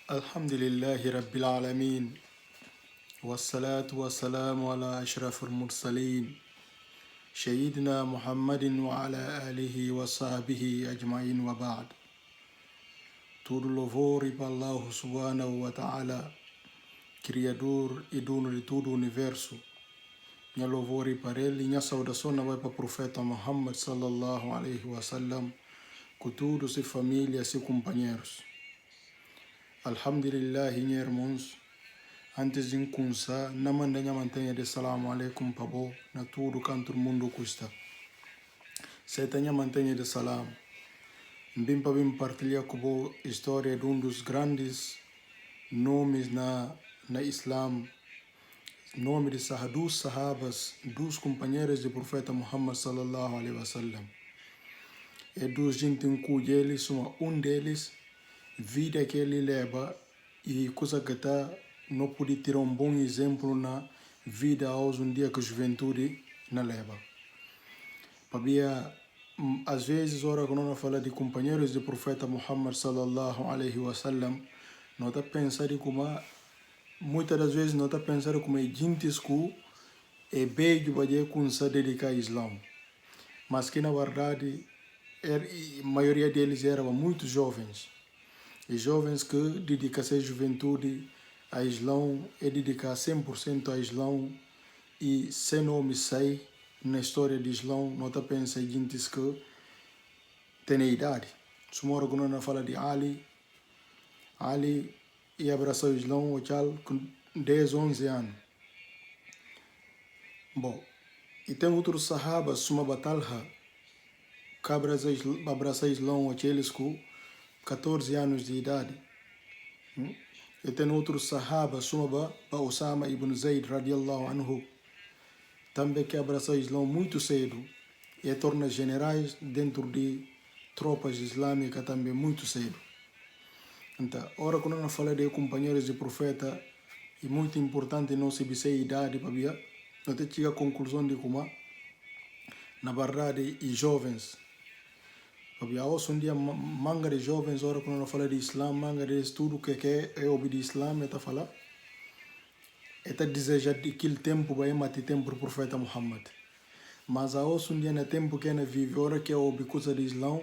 الحمد لله رب العالمين والصلاة والسلام على أشرف المرسلين سيدنا محمد وعلى آله وصحبه أجمعين وبعد. Todo louvor e para Allah subhanahu wa ta'ala, Criador e dono de todo o universo. Minha louvor e para ele, minha saudação vai para o profeta Muhammad sallallahu alaihi wasallam, com todos e famílias e companheiros. Alhamdulillah, minha irmãos, antes de começar, na manhã mantenha de salamu alaikum pabo, na todo canto do mundo custa. Setanha mantenha de salam. Bem para bem partilhar com a história de dos grandes nomes na Islam, nome de dos sahabas, dos companheiros do profeta Muhammad sallallahu alaihi wasallam. E dos gente em cuja eles, deles, vida que ele leva e coisa que está não pode ter bom exemplo na vida aos dia que a juventude na leva. Para às vezes, ora quando nós fala de companheiros do profeta Muhammad sallallahu alaihi wasallam, nós está pensando como muitas das vezes nós está pensando como gente que é bem para começar a dedicar ao Islã, mas que na verdade a maioria deles eram muito jovens. E jovens que dedicam-se à juventude a Islã, é dedicar 100% a Islã e sem nome sai na história de Islã, não está pensando em gente que tem idade. Se mora quando nós fala de Ali e abraçou o Islã com 10, 11 anos. Bom, e tem outros sahabas, Suma Batalha, que abraçou o Islã aqueles com 14 anos de idade. E tem outros sahabas, Suma Osama ibn Zayd radiallahu anhu, também que abraçou o Islã muito cedo e torna generais dentro de tropas islâmicas também muito cedo. Então, ora quando nós falamos de companheiros de profeta, é muito importante não se ver a idade para ver, não ter chegado à conclusão de como, na verdade, e jovens. Porque hoje um dia manga de jovens, ora quando nós falamos de Islã, manga de estudo que é o de Islã, está falando, está desejando aquele tempo para matar tempo do profeta Muhammad. Mas hoje um dia no tempo que ele vive, ora que é o coisa de Islã,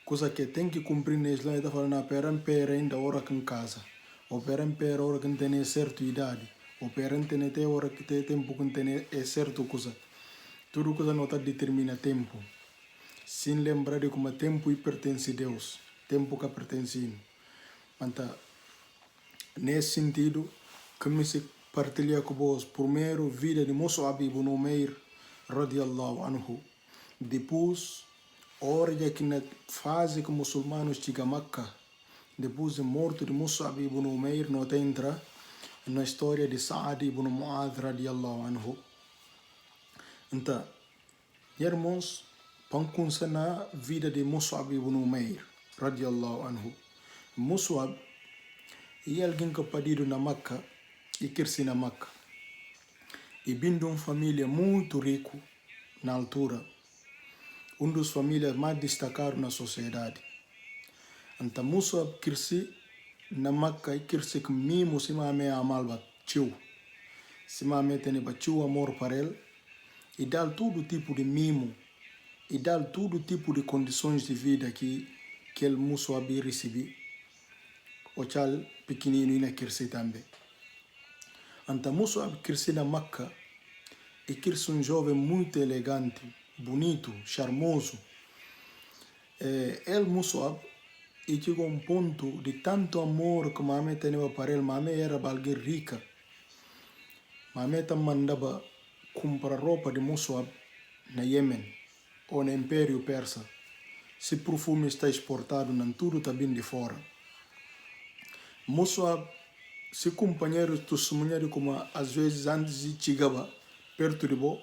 coisa que tem que cumprir no Islã, está falando, pera ainda hora que em casa, ou pera hora que tem certa idade, ou pera tem hora que tem tempo que tem certa coisa. Tudo coisa não está determina tempo. Sem lembrar de como tempo pertence a Deus, tempo que pertence a Ele. Então, nesse sentido, comecei a partilhar com vós primeiro a vida de Mus'ab ibn Umair, radiallahu anhu. Depois, hora que na fase que os muçulmanos chegam a Meca, depois da morte de Mus'ab ibn Umair, nós entra na história de Sa'ad ibn Mu'adh, radiallahu anhu. Então, irmãos, para na vida de Mus'ab ibn Umair, radiallahu anhu. Mus'ab é alguém que pediu na Meca e cresceu na Meca. E vindo de uma família muito rica na altura, uma das famílias mais destacadas na sociedade. Então Mus'ab cresceu na Meca e cresceu com mimo se mamãe amal tio. Se mamãe tem tio amor para ele e dá todo tipo de mimo e dá todo tipo de condições de vida que ele Mus'ab recebeu. O chal pequenino ainda cresceu também. Então Mus'ab cresceu na Meca e cresceu um jovem muito elegante, bonito, charmoso. Ele Mus'ab e chegou a um ponto de tanto amor que mamãe tinha para ele. Mamãe era alguém rica. Mamãe também mandava comprar roupa de Mus'ab na Yemen ou no Império Persa. Se perfume está exportado, não tudo está vindo de fora. Mus'ab, se companheiros testemunharam como às vezes antes de chegar perto de você,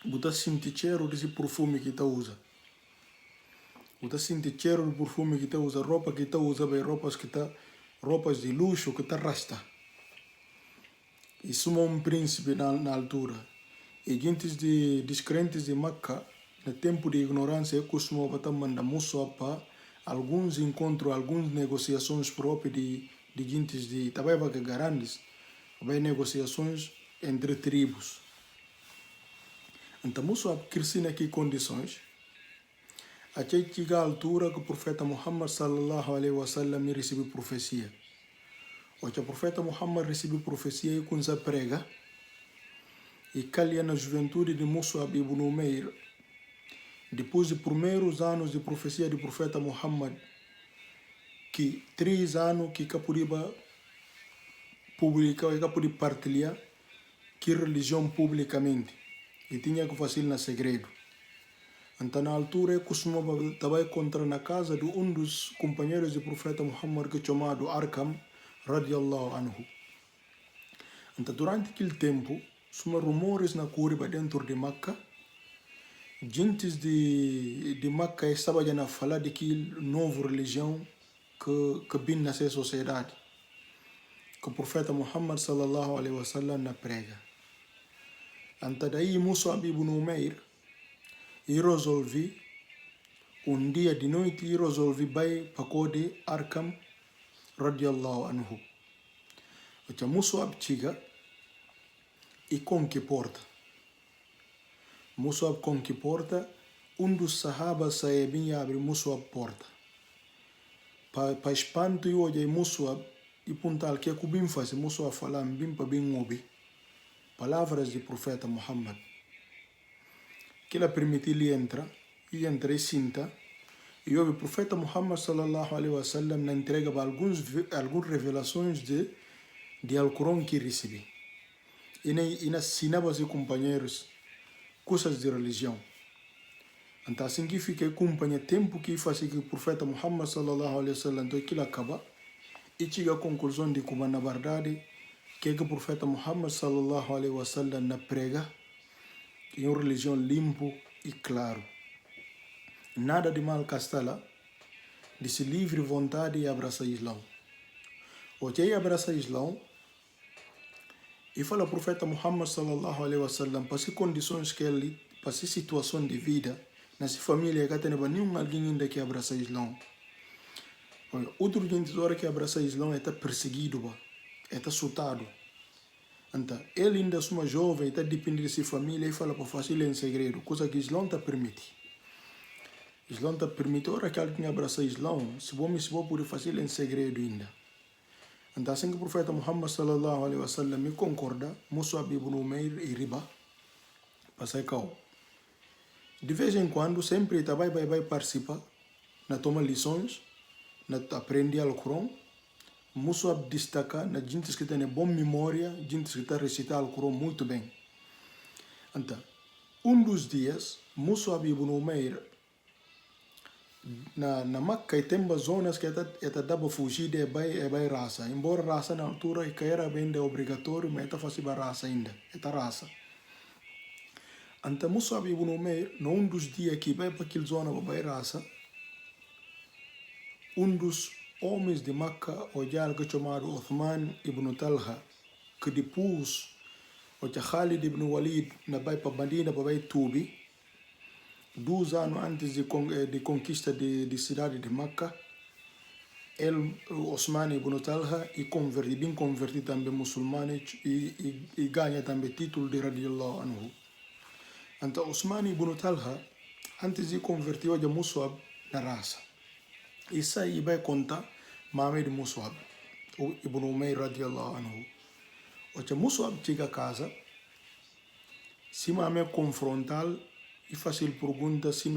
você sente cheiro desse perfume que você usa. Você sente cheiro do perfume que você usa, roupa que você usa, roupas de luxo que você rasta. Isso é um príncipe na altura. E gente descrentes de Meca, no tempo de ignorância, costumavam mandar Mus'ab para alguns encontros, algumas negociações próprias de gentes de Tabaiba que grandes, vai negociações entre tribos. Então, Musab cresce naquelas condições, até chegar à altura que o profeta Muhammad sallallahu alaihi wasallam recebeu profecia. O profeta Muhammad recebeu profecia e começa prega, e calha na juventude de Musab ibn Umair, depois dos primeiros anos de profecia do profeta Muhammad, que 3 anos que Capuriba publicou e Capuri partilhar que religião publicamente, e tinha que fazer na segredo. Então, na altura, eu costumava encontrar na casa de dos companheiros do profeta Muhammad, que é chamado Arkam, radiallahu anhu. Então, durante aquele tempo, suma rumores na Curiba dentro de Makkah, gente de Makkah estava a falar de que nova religião que vem nessa sociedade, que o profeta Muhammad sallallahu alaihi wasallam na prega. Então, daí Musab ibn Umair e resolvi, dia de noite, e resolvi ir para o de Arkam, radiallahu anhu. Então, Musab chega e com que porta. Musab com que porta, dos sahabas saibin e abre Musab porta. Para espanto, eu olhei Musab e puntal que é que o bim faz, Musab falando, bim para bim ouvi. Palavras do profeta Muhammad. Que ela permitiu ele entrar, e entra e sinta, e o profeta Muhammad sallallahu alaihi wasallam na entrega algumas revelações de Alcorão que recebi. E ensinava aos companheiros coisas de religião. Então assim que fiquei acompanhando tempo que fazia que o profeta Muhammad sallallahu alaihi wasallam então aquilo acaba, e chega à conclusão de como na verdade que o profeta Muhammad sallallahu alaihi wasallam na prega em uma religião limpo e claro. Nada de mal castela, de se livre vontade e abraçar Islão. O que é abraçar Islão? E fala o profeta Muhammad sallallahu alaihi wasallam para as condições que ele, para as situação de vida, na sua família que tem nenhum alguém ainda que abraça Islão. Outro gente hora que abraça Islão está perseguido, está soltado. Então, ele ainda é uma jovem, está dependendo de sua família e fala para fazer em segredo, coisa que Islão está permite. Islão está permite, hora que alguém abraça Islão, se vou poder fazer em segredo ainda. Então, assim que o profeta Muhammad sallallahu alaihi wasallam me concorda, Musab ibn Umair e riba, passai cá. De vez em quando, sempre vai participar, na toma lições, na aprender Alcorão. Musab destaca na gente que tem boa memória, gente que está recitando Alcorão muito bem. Então, dos dias, Musab ibn Umair, na Makkah tem zonas que dá para fugir de vai raça. Embora raça na altura que era bem obrigatório, mas está fazendo raça ainda, raça. Então, Musab ibn Umair, dos dias que vai para aquela zona vai raça, dos homens de Makkah, o que é chamado Uthman ibn Talha, que depois o Khalid ibn Walid na vai para Medina para vai Tubi, 2 anos antes de conquista de cidade de Makkah, Uthman ibn Talha bem convertido também muçulmano e ganha também título de radiallahu anhu. Então, Uthman ibn Talha, antes de convertir o Musab na raça. Isso aí vai contar Muhammad Musab, o Ibn Umair radiallahu anhu. O Musab chega a casa, se Muhammad confrontar e fazer pergunta se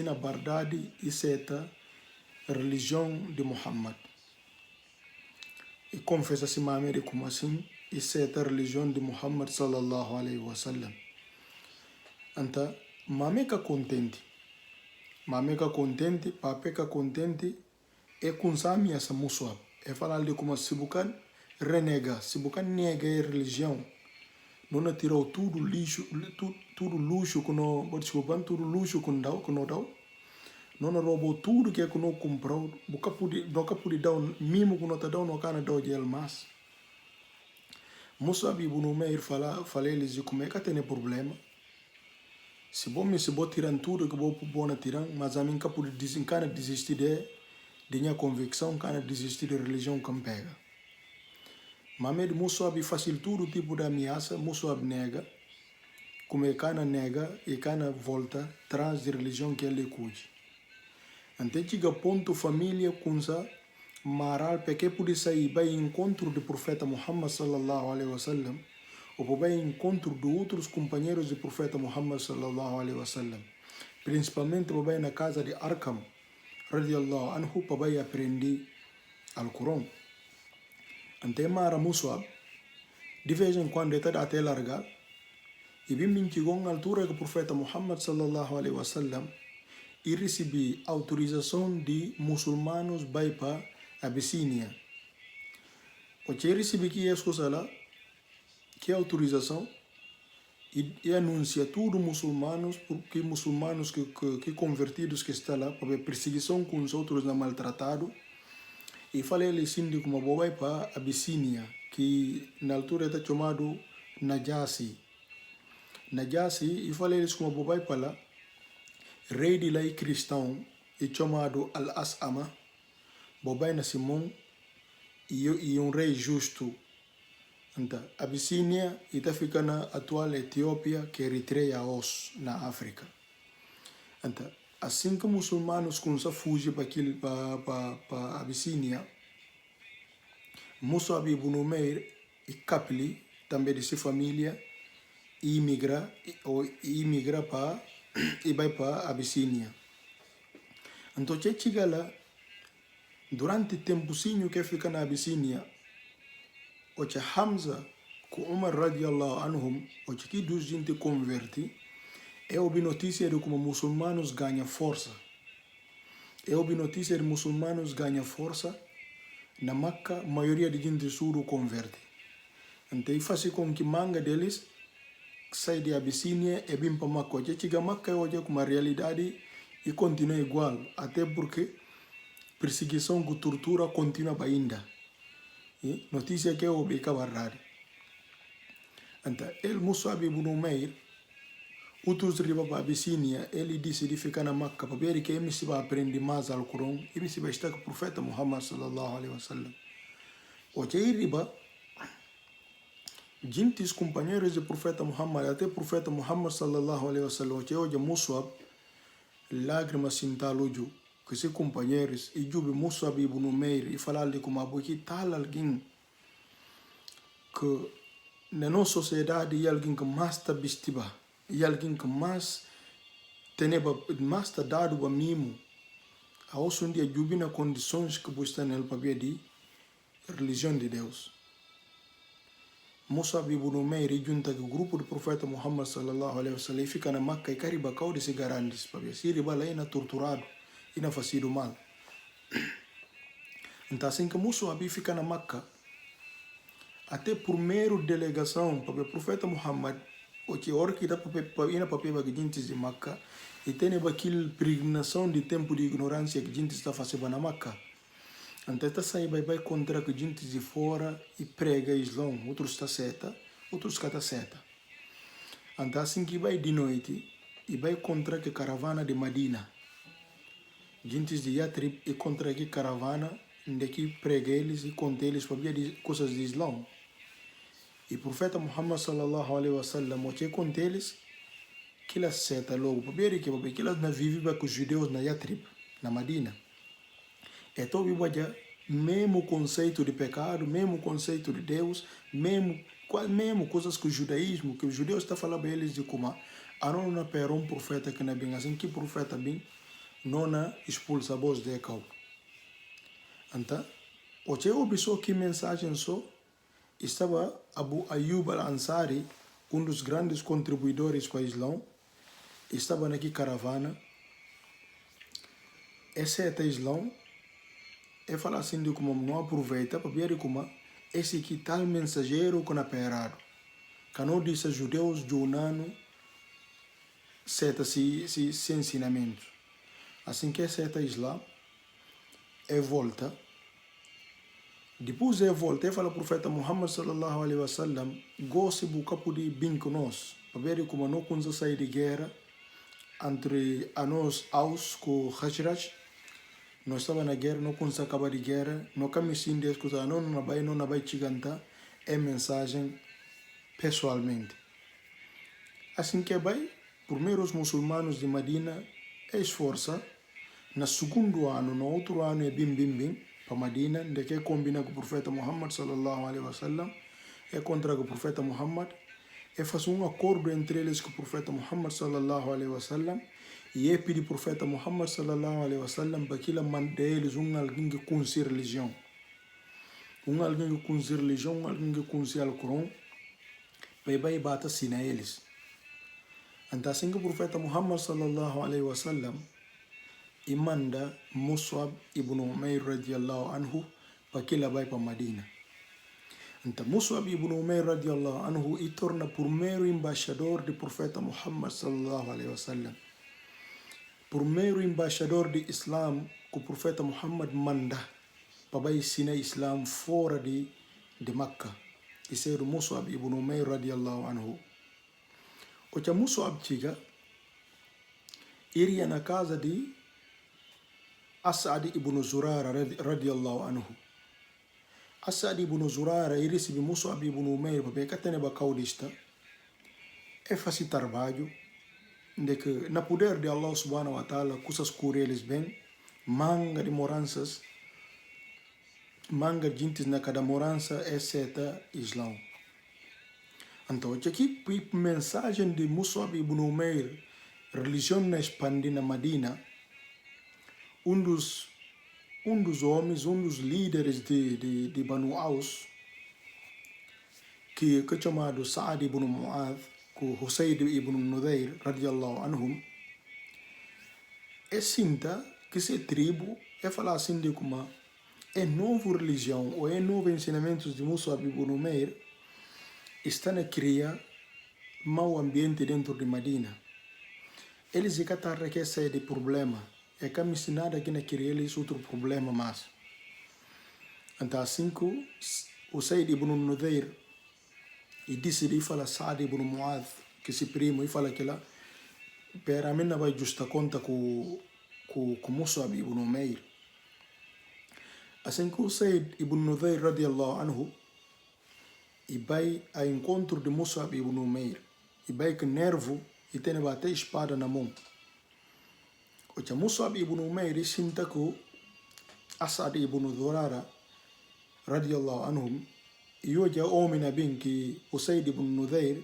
na verdade isso é a religião de Muhammad. E confessa se Muhammad como assim, isso é a religião de Muhammad sallallahu alaihi wasallam. Então, Muhammad fica contente, papai fica contente, e com Sami essa Musab. É falar de como se bucan renega, se bucan nega a religião, não tirou tudo luxo que tudo luxo que não dá, não roubou tudo que não comprou, nunca pude dar mimo que não está dando, não can dar de mais. Musab ibn Umair falei eles de como é que tem problema. Se vou tirar tudo que vou tirar, mas a mim nunca pude desistir de minha convicção, cara desistir de religião que pega. Mamed Musab fácil tudo tipo de ameaça, Musab nega, como é cana nega e cana volta atrás da religião que ele cuide. Até chega ponto família kunsa maral porque pode sair vai encontro do profeta Muhammad sallallahu alaihi wasallam ou vai encontro de outros companheiros do profeta Muhammad sallallahu alaihi wasallam, principalmente vai na casa de Arqam radiallahu anhu para vai aprender Alcorão. Ante mara Musab de vez em quando está até largar e bem chegou na altura que o profeta Muhammad sallallahu alaihi wasallam e recebi autorização de muçulmanos vai para Abissínia. O que recebi que é lá, que autorização e anuncia tudo muçulmanos, porque muçulmanos que convertidos que estão lá, para perseguição com os outros na maltratado, e falei ele sim como vai para Abissínia, que na altura está chamado Najasi, e falei eles como vai para lá, rei de lá cristão, e chamado Al-As'ama, Bobai na Simão, e rei justo. Então, Abissínia está ficando na atual Etiópia, que é Eritreia na África. Então, assim que os muçulmanos começam a fugir para Abissínia, Musab ibn Umair e Kapli, também de sua família, imigra para e vai para Abissínia. Então, chega lá, durante o tempo que fica na Abissínia, o que Hamza com Umar radiallahu anhum, o que dos gente converte, é a notícia de como muçulmanos ganham força. É a notícia de muçulmanos ganham força na Meca, a maioria de gente suru converte. Então, faz com que manga deles sai de Abissínia e vem para Meca. O que chega Meca hoje com uma realidade e continua igual, até porque perseguição com tortura continua ainda. Notícia que é o Beca Barrari. Então, ele Musab ibn Umair, outros riba para Abissínia, ele decide ficar na Meca para ver que ele se vai aprender mais ao Corão, ele se vai estar com o profeta Muhammad sallallahu alaihi wasallam. O que é riba, gente companheiros do profeta Muhammad, até o profeta Muhammad sallallahu alaihi wasallam, o que é hoje Musab, lágrimas sintalojo, que se companheiros, e jube Musab ibn Umair, e falar de como aqui tal alguém que na nossa sociedade é alguém que mais está vestido, é alguém que mais está dado a mimo, a hoje um dia jube na condições que você está nele para ver de religião de Deus. Musab ibn Umair junta com o grupo do profeta Muhammad sallallahu alaihi wasallam fica na Meca e cariba cau de se garantes para ver se riba lá é torturado e não faz mal. Então assim que Musab fica na Meca, até por mero delegação para o profeta Muhammad, o que hora que dá para ir para a gente de Meca, e tem aquela pregnação de tempo de ignorância que a gente está fazendo na Meca. Então está saindo vai contra que a gente de fora e prega Islã, outros está seta, outros está seta. Então assim que vai de noite e vai contra que caravana de Madina. Gente de Yatrib e contra que caravana de que prega eles e conta eles para ver coisas de Islã. E o profeta Muhammad sallallahu alaihi wasallam o que conta eles que elas seta logo para ver que elas não vivem com os judeus na Yatrib, na Madina. Então, mesmo conceito de pecado, mesmo conceito de Deus, mesmo coisas que o judaísmo, que os judeus estão falando para eles de como a não pera um profeta que não é bem assim, que profeta bem, não expulsa a voz de cau. Então, o que eu observo que mensagem só estava Abu Ayyub al-Ansari, um dos grandes contribuidores para o Islã, estava naquela caravana, esse é o Islã. É falar assim de como não aproveita para ver como esse que tal mensageiro que não é perado. Que não diz a judeus junano seta se ensinamento. Assim que seta Islã é volta. Depois é volta, é falar o profeta Muhammad sallallahu alaihi wasallam gosta de buscar por bem com nós. Para ver como não consegue sair de guerra entre a nós Aus com Khazraj. Nós estávamos na guerra, não conseguimos acabar de guerra, não caminhamos de escutar, não vai chegando, é mensagem pessoalmente. Assim que vai, primeiro os muçulmanos de Medina esforçam, no segundo ano, no outro ano é bim, para Medina, de que combina com o profeta Muhammad sallallahu alaihi wasallam, é contra o profeta Muhammad, e faz um acordo entre eles com o profeta Muhammad sallallahu alaihi wasallam, e é pedir o profeta Muhammad sallallahu alaihi wasallam para que ele mande eles alguém que conhece religião. Alguém que conhece religião, alguém que conhece o Corão, para ir bater assim a eles. Então assim que o profeta Muhammad sallallahu alaihi wasallam e manda Mus'ab ibn Umair radiallahu anhu para que ele vá para Medina. Então Mus'ab ibn Umair radiallahu anhu e torna o primeiro embaixador do profeta Muhammad sallallahu alaihi wasallam. Primeiro embaixador de Islam que o profeta Muhammad manda para ensinar Islam fora de Meca. Esse era Mus'ab ibn Umair radiallahu anhu. O Mus'ab chega, iria na casa de As'ad ibn Zurara radiallahu anhu. As'ad ibn Zurara e recebi Mus'ab ibn Umair para que tenha bacaudista. É fácil trabalho, de que na poder de Allah subhanahu wa ta'ala, coisas eles bem, manga de moranças, manga de gente na cada morança é seta Islão. Então, aqui a mensagem de Mus'ab ibn Umair, religião na expandida na Medina, um dos homens, um dos líderes de Banu Aus, que é chamado Sa'ad ibn Mu'adh, com Husayd ibn Nudayr, radiallahu anhum, é sinta que essa tribo é falar assim de como é nova religião ou é novos ensinamentos de Mus'ab ibn Umair está a criar mau ambiente dentro de Medina. Eles já estão a sair de problema. É que me ensinado aqui na criar eles outro problema mais. Então assim que o Said ibn Nudayr e decidi falar Sa'ad ibn Mu'adh, que se primo, e fala que lá, para mim não vai justa conta com Mus'ab ibn Umair. Assim que o Said ibn Nudayr radiallahu anhu e vai a encontro de Mus'ab ibn Umair e vai com nervo e tem a bater espada na mão. O Mus'ab ibn Umair e sinta que As'ad ibn Zurara radiallahu anhum e hoje o homem na bem que o Said ibn Nudayr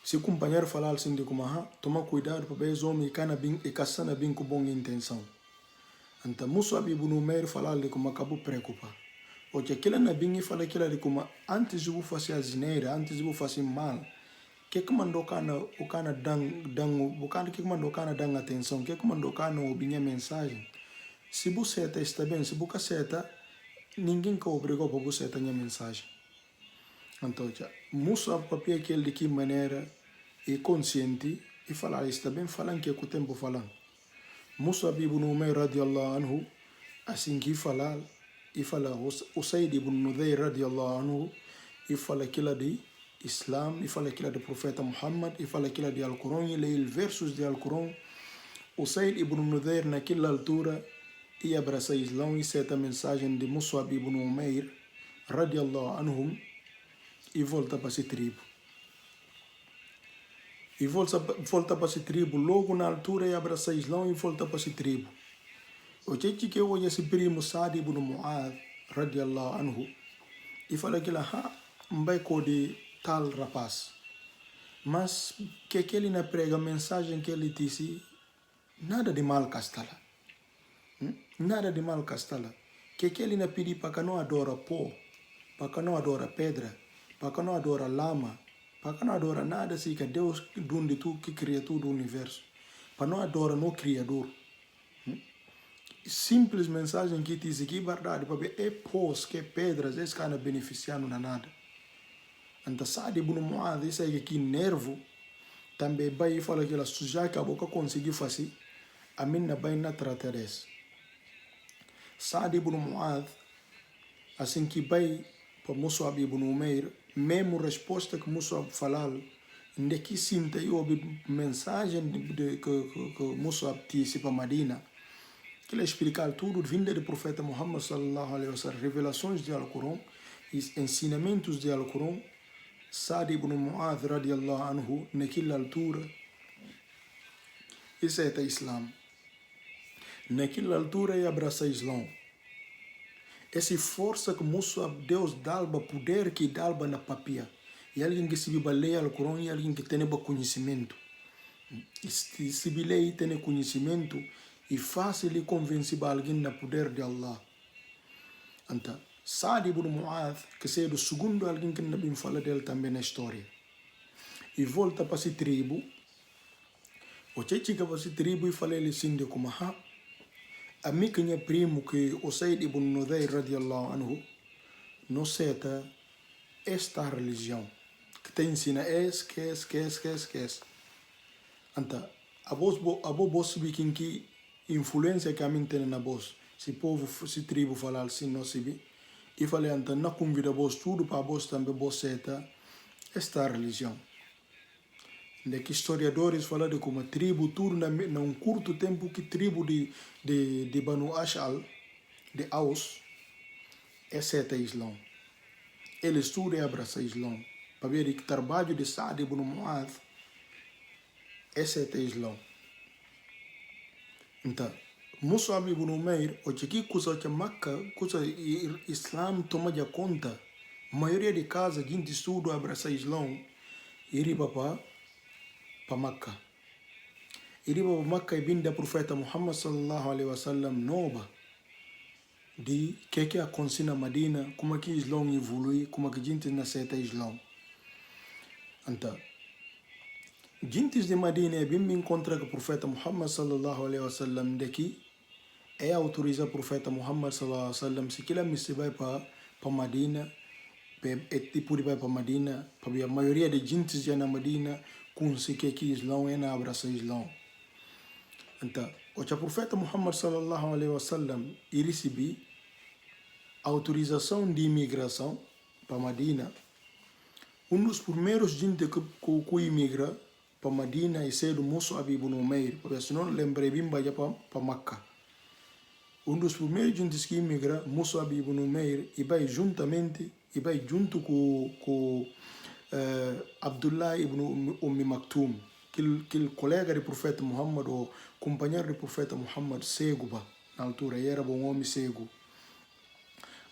se o companheiro falar assim de como toma cuidado para ver os homens e caçando bem com boa intenção. Então Mus'ab ibn Umair falar de como acabou preocupar. Hoje aquilo na bem e fala aquilo de como antes de eu fazer a zineira, antes de eu fazer mal, que mandou o cana que mandou cana dar atenção, que mandou cana ouvir a mensagem. Se você está bem, se você está, ninguém que obrigou para você ter a mensagem. Então, Mus'ab papel aquele de que maneira é consciente e falar está bem falando que é o tempo falando. Mus'ab ibn Umair radiallahu anhu assim que falar e fala o Said ibn Nudayr radiallahu anhu e fala aquilo de Islam, e fala aquilo do profeta Muhammad, e fala aquilo de Al-Quran, e lê versos de Al-Quran. O Said ibn Nudayr naquela altura ia abraçar Islão e certa mensagem de Mus'ab ibn Umair radiallahu anhum e volta para essa tribo. E volta para essa tribo, logo na altura ia abraçar Islão e volta para essa tribo. O que hoje esse primo Sa'ad ibn Mu'adh radiallahu anhu e fala que lá vai de tal rapaz, mas que ele na prega a mensagem que ele disse nada de mal castala, nada de mal castala, que ele na pedir para que não adora pó, para que não adora pedra, para que não adora lama, para que não adora nada assim que Deus de tudo que cria todo o universo, para não adora no criador. Simples mensagem que diz aqui verdade, para ver é pós que pedras esse cara beneficiando na nada. Então Sa'ad ibn Mu'adh isso aqui nervo também vai e fala que ela suja que a boca conseguiu fazer a minha vai na tratar desse. Sa'ad ibn Mu'adh assim que vai para Mus'ab ibn Umair mesmo resposta que Mus'ab falar onde que sinta e ouve mensagem que Mus'ab disse para Medina que ele explicar tudo vinda do profeta Muhammad sallallahu alaihi wasallam, revelações de Alcorão e ensinamentos de Alcorão. Sa'd ibn Mu'adh radiallahu anhu, naquela altura, isso é o Islã. Naquela altura ele abraça o Islã. Essa força que Deus dá, poder que dá na papia. E alguém que se vive ler Alcorão e alguém que tem conhecimento. E se vive tem conhecimento e fácil de convencer alguém no poder de Allah. Então, Sa'd ibn Mu'adh, que é do segundo alguém que não fala dele também na história. E volta para essa tribo. O que chega para essa tribo e fala ele assim de como a minha primo que o Said ibn Nudayr radiallahu anhu não seta esta religião que te ensina esquece. Então, a voz sabe que influência que a mim tem na voz. Se povo, se tribo falar assim, não sabe. E falei, então, não convida vos tudo para vos também vos seta esta religião. De que historiadores falam de como a tribo, tudo num curto tempo que tribo de Banu Ash'al, de Aus, é seta Islã. Eles tudo abraçam Islã. Para ver que o trabalho de Sa'd ibn Mu'adh é seta Islã. Então, Mus'ab ibn Umair, o que coisa que Makkah, coisa Islam toma de conta, a maioria de casa, gente estuda abraça Islã, iri para Makkah. Iri para Makkah e vinda profeta Muhammad sallallahu alaihi wasallam nova de que acontece na Madina, como que Islã evolui, como que gente nasceta Islã. Então, gente de Madina é bem encontra com o profeta Muhammad sallallahu alaihi wasallam daqui é autorizar o profeta Muhammad sallallahu alaihi wasallam se que ele se vai para Madina, é tipo de vai para Madina, para a maioria de gente já na Madina consegue que Islã é na abraça Islã. Então, o profeta Muhammad sallallahu alaihi wasallam ele recebeu autorização de imigração para Madina. Dos primeiros gente que imigra para Madina é ser o Mus'ab ibn Umair, porque senão lembrei bem para Makkah. Dos primeiros gente que imigra, Mus'ab ibn Umair, e vai junto com Abdullah ibn Maktum, que colega do profeta Muhammad, ou companheiro do profeta Muhammad, cego, na altura, e era um homem cego.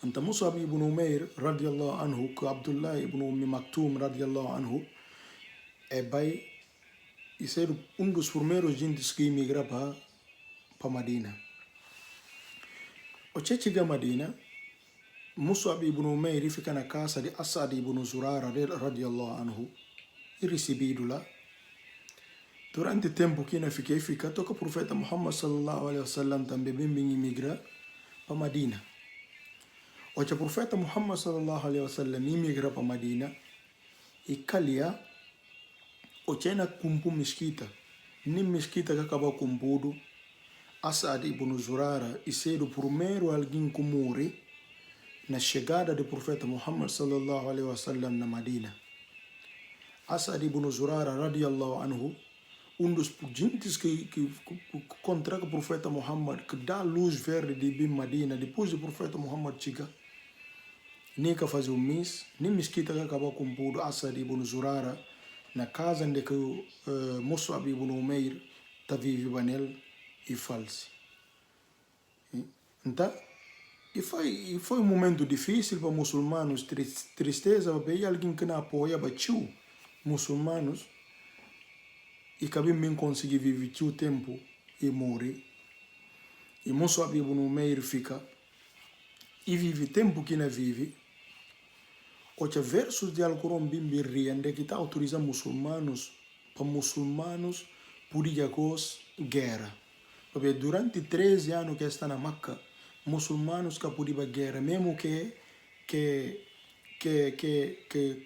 Então, Mus'ab ibn Umair, radiallahu anhu, que Abdullah ibn Maktum, radiallahu anhu, vai ser dos primeiros gente que imigra para Madina. O que chega a Madina, Mus'ab ibn Umair fica na casa de Asad ibn Zurara, radiallahu anhu, e recebido lá. Durante o tempo que eu fica, toca o profeta Muhammad sallallahu alaihi wasallam também bem imigra para Madina. O profeta Muhammad sallallahu alaihi wasallam imigra para Madina e calia o na kumpu mesquita. Nem mesquita que acaba cumpudo, Asad ibn Zurara e ser o primeiro alguém que morre na chegada do profeta Muhammad sallallahu alaihi wasallam na Madina. Asad ibn Zurara radiallahu anhu, dos gentes que contra o profeta Muhammad, que dá luz verde de bem Madina, depois do profeta Muhammad chega, nem que fazer mês, nem mesquita que acabou com o Asad ibn Zurara, na casa onde que Mus'ab ibn Umair está vivo nele e falece. Então, e foi momento difícil para muçulmanos, tristeza para ver alguém que não apoia, batiu muçulmanos, e acabei bem conseguir viver o tempo e morrer. E Mus'ab ibn Umair fica e vive tempo que não vive. Os versos de Alcorão bem riam que está autorizando muçulmanos para muçulmanos poderem guerra. Porque durante 13 anos que está na Makkah, muçulmanos que podiam guerra, mesmo que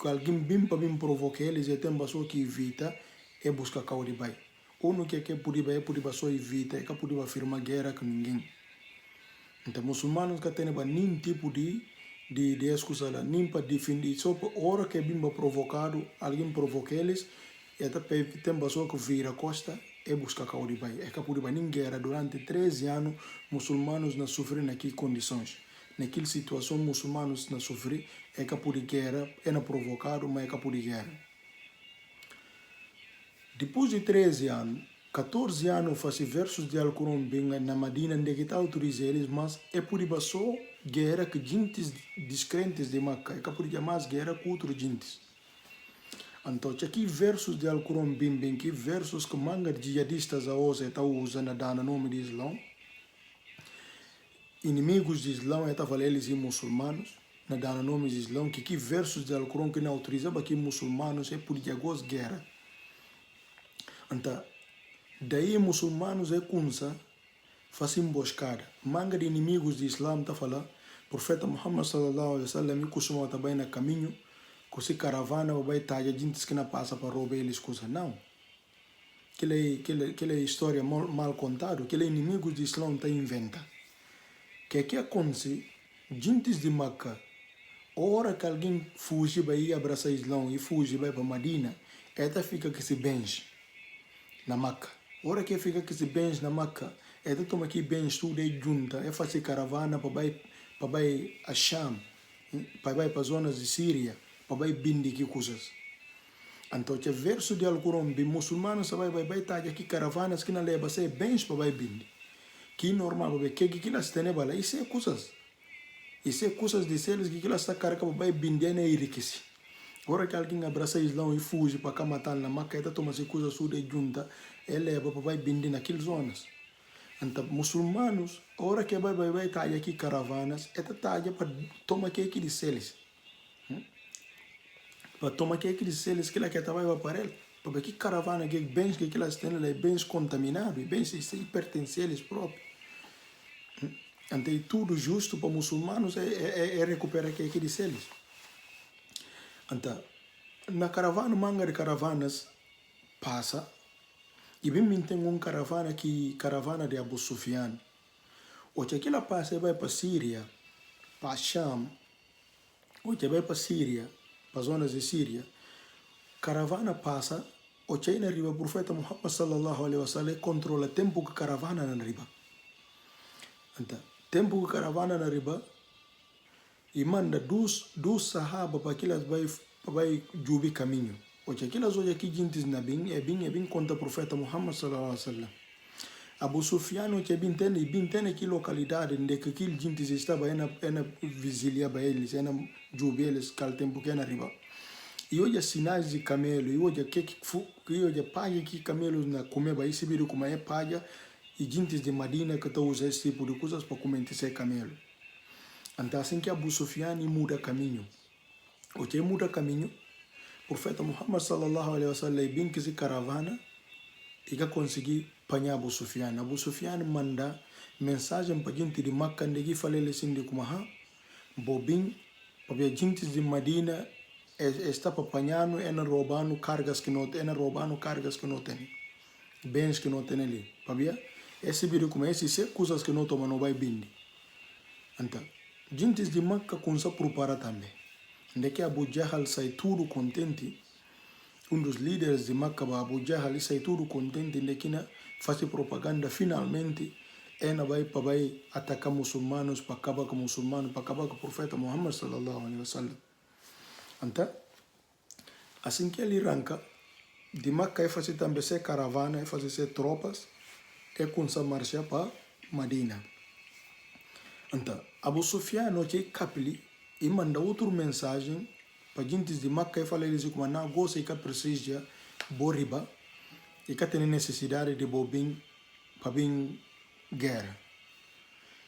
alguém bem provoca eles e tem pessoa que evita e busca cair de bai. Ou no que podia só evita e que podia afirmar guerra com ninguém. Então muçulmanos que têm nenhum tipo de excusa lá, nem para defender, só por hora que é bem provocado, alguém provoca eles, e até tem pessoa que vira a costa é buscar Kauribai. É Kauribai nem guerra durante 13 anos, muçulmanos não sofrem naquelas condições. Naquela situação, muçulmanos não sofrem, é Kapuri guerra, é não provocado, mas é Kapuri guerra. Depois de 13 anos, 14 anos faz versos de Alcorão bem na Madina, onde está autorizado eles, mas é por só guerra que gente descrentes de Maca, é Kapuri mais guerra com outros gentes. Então, aqui versos de Alcorão bem, que versos que manga de jihadistas a hoje estão usando no nome de Islão. Inimigos de Islão estão falando eles e muçulmanos, na no nome de Islão, que versos de Alcorão que não autorizam que muçulmanos é por jagos guerra. Então, daí muçulmanos é kunsa, fazem emboscada. Manga de inimigos de Islã está falando, profeta Muhammad sallallahu alaihi wasallam e costuma também no caminho, com essa caravana vai estar gente que não passa para roubar eles coisas. Não. Aquela história mal contada, aquele inimigos de Islã está inventa. Que acontece, gente de Maca, a hora que alguém fuge vai abraçar Islã e fuge vai para Madina, ela fica que se benche na Maca. A hora que fica que se benche na Maca, ela toma aqui benche tudo aí junta, é fazer caravana para vai a Sham, para as zonas de Síria, para vai bindi que coisas. Então, o verso de Alcorão, bem muçulmanos vai estar aqui caravanas que não leva se benche para vai bindi. Que normal, que elas têm bala, isso é coisas. Isso é coisas de seres que elas está carregando para vai bindi e enriquecer. Agora que alguém abraça Islão e fuge para cá matar na Maca, ele toma as coisas suas junta, ele leva para vai bindi naquelas zonas. Então, muçulmanos, a hora que vai estar aqui caravanas, ele está para tomar aqueles seres. Para tomar aqueles seres que ele quer trabalhar para ele. Porque que caravana, que bens que elas têm, bens contaminados, bens que pertencem a eles próprios. Então, tudo justo para muçulmanos é recuperar aqueles seres. Então, na caravana, manga de caravanas passa, e bem tem caravana de Abu Sufyan. O que ela passa vai para Síria, para Sham, o que vai para Síria, para zonas de Síria, caravana passa, o que na riba, o profeta Muhammad sallallahu alaihi wasallam controla o tempo que caravana na riba. Então, tempo que caravana na riba, e manda dos sahaba para que elas vai jubi caminho. O que aquelas hoje aqui gente na bem contra o profeta Muhammad sallallahu alaihi wasallam. Abu Sufyan o que bem tem aqui localidade onde que aquele gente estava na vigilia para eles, na jubi eles cal tempo que na riba. E hoje sinais de camelo, e hoje que paga que camelos na comer vai se vir como é paga e gente de Madina que estão usando esse tipo de coisas para comer esse camelo. Então, assim que Abu Sufyan muda caminho. O que muda caminho? O profeta Muhammad sallallahu alaihi wasallam bem que se caravana e que conseguir apanhar Abu Sufyan. Abu Sufyan manda mensagem para gente de Makkah que fala assim de como bobin para gente de Madina está apanhando e roubando cargas que não tem, bens que não tem ali. Para esse vídeo como esse coisas que não toma não vai bindi. Então, gente de Makkah começa a preparar também. Onde que Abu Jahal sai tudo contente, dos líderes de Makkah, Abu Jahal sai tudo contente, onde que faz propaganda finalmente, vai atacar muçulmanos, para acabar com muçulmanos, para acabar com o profeta Muhammad sallallahu alaihi wasallam. Então, assim que ele arranca, de Makkah fazer também ser caravana, fazer ser tropas, começar a marchar para Madina. Então, Abu Sufyan que capili e manda outra mensagem para gente de Makkah e fala eles como não gosta e que precisa borriba e que tem necessidade de bobin para bem guerra.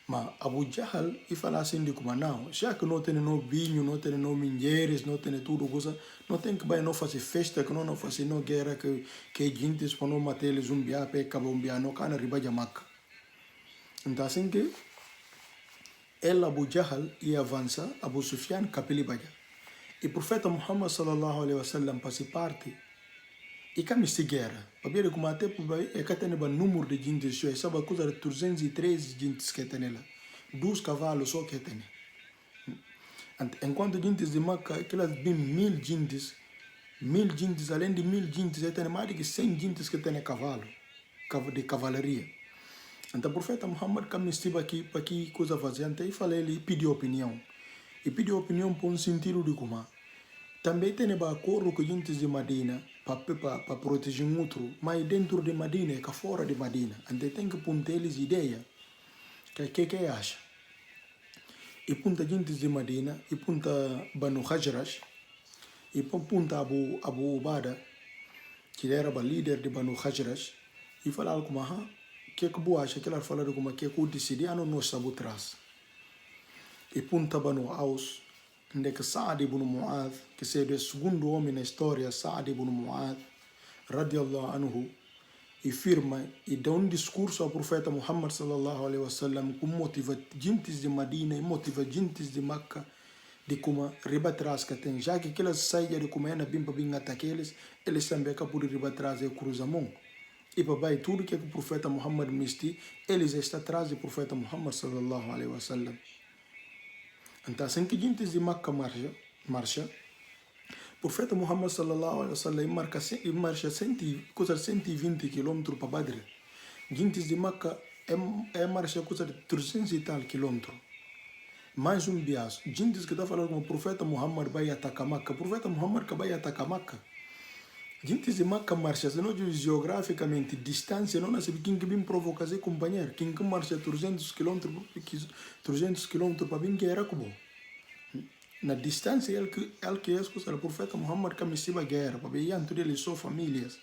Mas Abu Jahal e fala assim de como não, já que não tem no vinho, não tem no minheiros, não tem tudo coisa, não tem que não fazer festa, que não fazer no guerra que gente para não matar eles zumbia, para acabar não cana riba de Makkah. Então assim que Abu Jahal e avança, Abu Sufyan capili baja. E o profeta Muhammad sallallahu alaihi wasallam faz parte e camisa guerra. Para ver como até que tem o número de gente, sabe a coisa de 313 gente que tem lá. 2 cavalos só que tem. Enquanto gente de Makkah, aquelas bem 1000 gente, além de 1000 gente, tem mais de 100 gente que tem cavalo. de cavalaria. Então o profeta Muhammad quando estive aqui para que coisa fazer, então ele falou, ele pediu opinião. E pediu opinião por um sentido de como também tem acordo com gente de Medina para proteger um outro, mas dentro de Medina e fora de Medina. Então tem que pôr eles ideia que acha. E punta gente de Medina, e punta Banu Hajraj, e punta Abu Ubada, que era o líder de Banu Hajraj, e falar como que boa acha que ela fala como que o decidir não nós sabe trás. E punta Banu Aus, onde que Saad ibn Mu'adh, que seria o segundo homem na história, Saad ibn Mu'adh, radiallahu anhu, e firma e dá um discurso ao profeta Muhammad sallallahu alaihi wasallam que motiva gentes de Medina e motiva gentes de Meca de como ribatrás que tem, já que aquelas saídas de como é na bimpa bem ataqueles, eles também acabam de ribatrás e cruzamão. E papai, tudo que o profeta Muhammad misti, eles estão atrás do profeta Muhammad sallallahu alaihi wasallam. Então, assim que gentes de Meca marcha, o profeta Muhammad sallallahu alaihi wasallam marcha 120 km para Badr. Gentes de Meca marcha coisa de 300 e tal quilômetros. Mais um bias. Gentes que está falando com o profeta Muhammad vai atacar Meca. O profeta Muhammad que vai atacar Meca. Gentes de Meca marcha, senão geograficamente, distância, não sabe quem que vem provocar esse companheiro. Quem que marcha 300 km para vir que era como. Na distância, ele que é o profeta Muhammad que me siba guerra, para ver entre eles só famílias.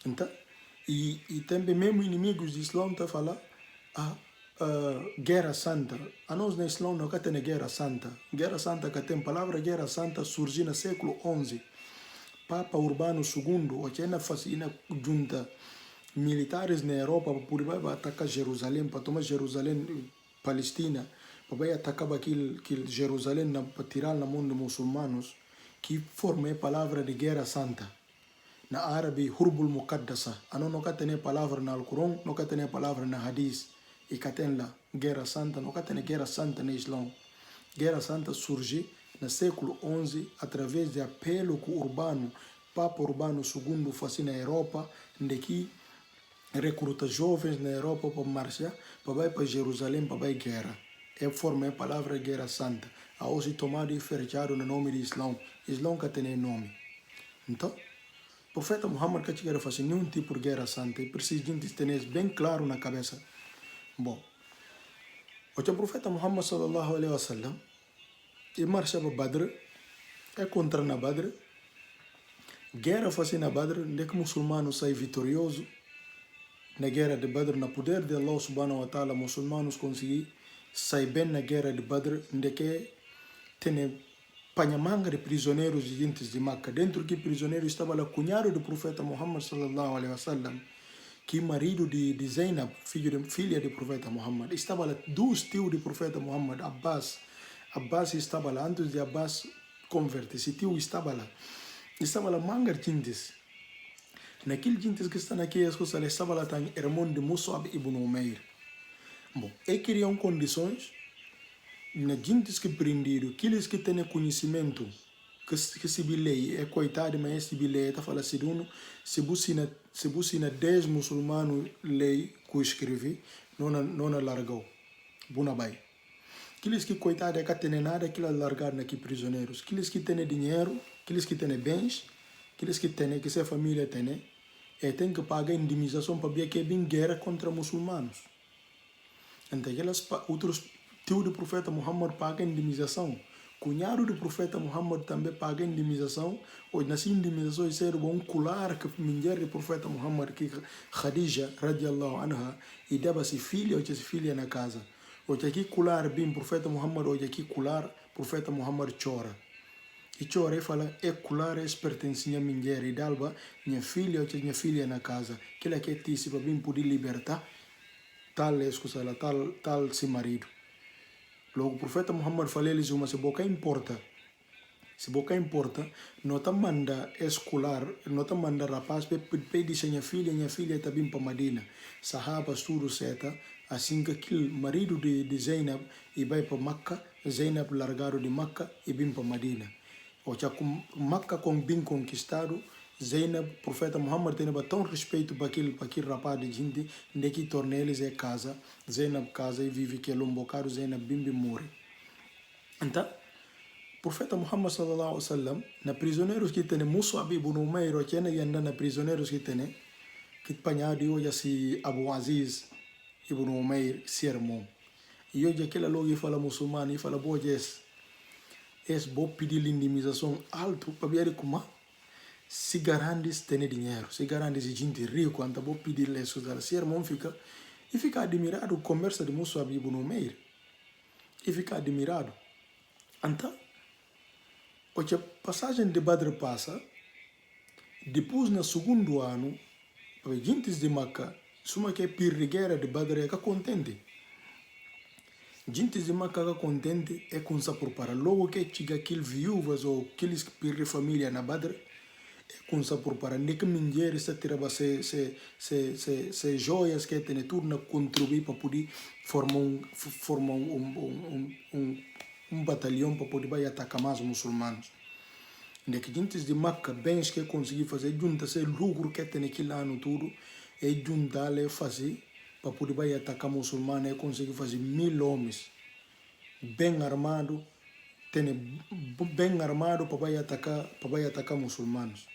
Então, e também mesmo inimigos do Islã estão falando guerra santa. A nós na Islã não tem guerra santa. Guerra santa que tem palavra guerra santa surgiu no século XI. Papa Urbano II, o que ainda fazia junta militares na Europa para poder atacar Jerusalém, para tomar Jerusalém, Palestina, para atacar aquele Jerusalém para tirar na mão dos muçulmanos, que forma a palavra de guerra santa. Na árabe, Hurbul Muqaddasa. Não tem palavra na Alcorão, não tem palavra na Hadith. E que tem lá, guerra santa, não tem guerra santa no Islã. Guerra santa surge no século XI através de apelo que Urbano, Papa Urbano II fazia na Europa, de que recruta jovens na Europa para marchar, para ir para Jerusalém, para ir guerra. É forma a palavra guerra santa. A hoje tomado e fechado no nome de Islã. Islã que tem nome. Então, o profeta Muhammad que quer fazer nenhum tipo de guerra santa e precisa de ter isso bem claro na cabeça. Bom, o profeta Muhammad sallallahu alaihi wasallam e marcha para Badr, é contra na Badr, guerra fazer na Badr, onde que muçulmanos saem vitorioso na guerra de Badr, no poder de Allah subhanahu wa ta'ala, muçulmanos conseguir sair bem na guerra de Badr, onde que tem panhamanga de prisioneiros de gentes de Meca. Dentro que prisioneiro estava lá cunhado do profeta Muhammad sallallahu alaihi wasallam, que marido de Zainab, filha do profeta Muhammad. Estava lá dois tios do profeta Muhammad, Abbas. Abbas estava lá, antes de Abbas converter, esse tio estava lá. Estava lá mangar gentes. Naquele gentes que estão aqui, as coisas estava lá, tem irmão de Mus'ab ibn Umair. Bom, e criam condições na gente que prenderam, aqueles que têm conhecimento, que se bilhei, é coitado, mas esse bilhei está falando assim, se busina 10 muçulmanos lei que escrevi, não largou, bunabai. Aqueles que coitado é que tem nada, aqueles largaram aqui prisioneiros. Aqueles que têm dinheiro, aqueles que têm bens, aqueles que têm, que sua família tem, tem que pagar indemnização para ver que é bem guerra contra muçulmanos. Então, outros tios do profeta Muhammad pagam indemnização. Cunhado do profeta Muhammad também paga indemnização. Hoje, nessa indemnização, isso era um colar que a mulher do profeta Muhammad, que Khadija, radiallahu anha, e dava-se filha, ou se filha na casa. Hoje aqui colar bem profeta Muhammad, hoje aqui colar profeta Muhammad chora. E chora e fala, colar pertence a minha mulher, e dalba, minha filha, ou minha filha na casa. Que ela quer ter para bem poder libertar tal escusa, tal seu marido. Logo o profeta Muhammad falou eles uma se boca importa. Se boca importa, não te manda escolar, não te manda rapaz para pedir minha filha está bem para Medina. Sahabas tudo certo, assim que aquele marido de Zainab e vai para Meca, Zainab largaram de Meca e bem para Medina. Ou seja, Meca com bem conquistado Zainab, profeta Muhammad tem tão respeito para aquele rapaz de gente, de que torna eles é casa, Zainab casa e vive que é um bocado, Zainab bimbi morre. Então, profeta Muhammad sallallahu alaihi wasallam, na prisioneiros que tem Mus'ab ibn Umair, que ainda na prisioneiros que tem, que panhado hoje assim Abu Aziz ibn Umair, sermão. E hoje aquela logo fala muçulmano e fala boa es bom pedir indemnização alto para ver como se garantes tem dinheiro, se garantes gente rico, quando vou pedir isso, se irmão fica e fica admirado conversa de Mus'ab ibn Umair e fica admirado. Então, a passagem de Badr passa, depois no segundo ano, para gente de Maca, suma que é pirrigueira de Badr é contente. Gente de Maca contente é com sabor para logo que chega aquele viúvas ou aqueles que pirre família na Badr com sabor para nem que mulheres se tirava se joias que tem tudo contribuir para poder formar um batalhão para poder atacar mais os muçulmanos. E que gente de Maca bens que conseguir fazer junta se lucro que tem aquele ano tudo é juntar e fazer para poder atacar muçulmanos e conseguir fazer 1000 homens bem armado para atacar muçulmanos.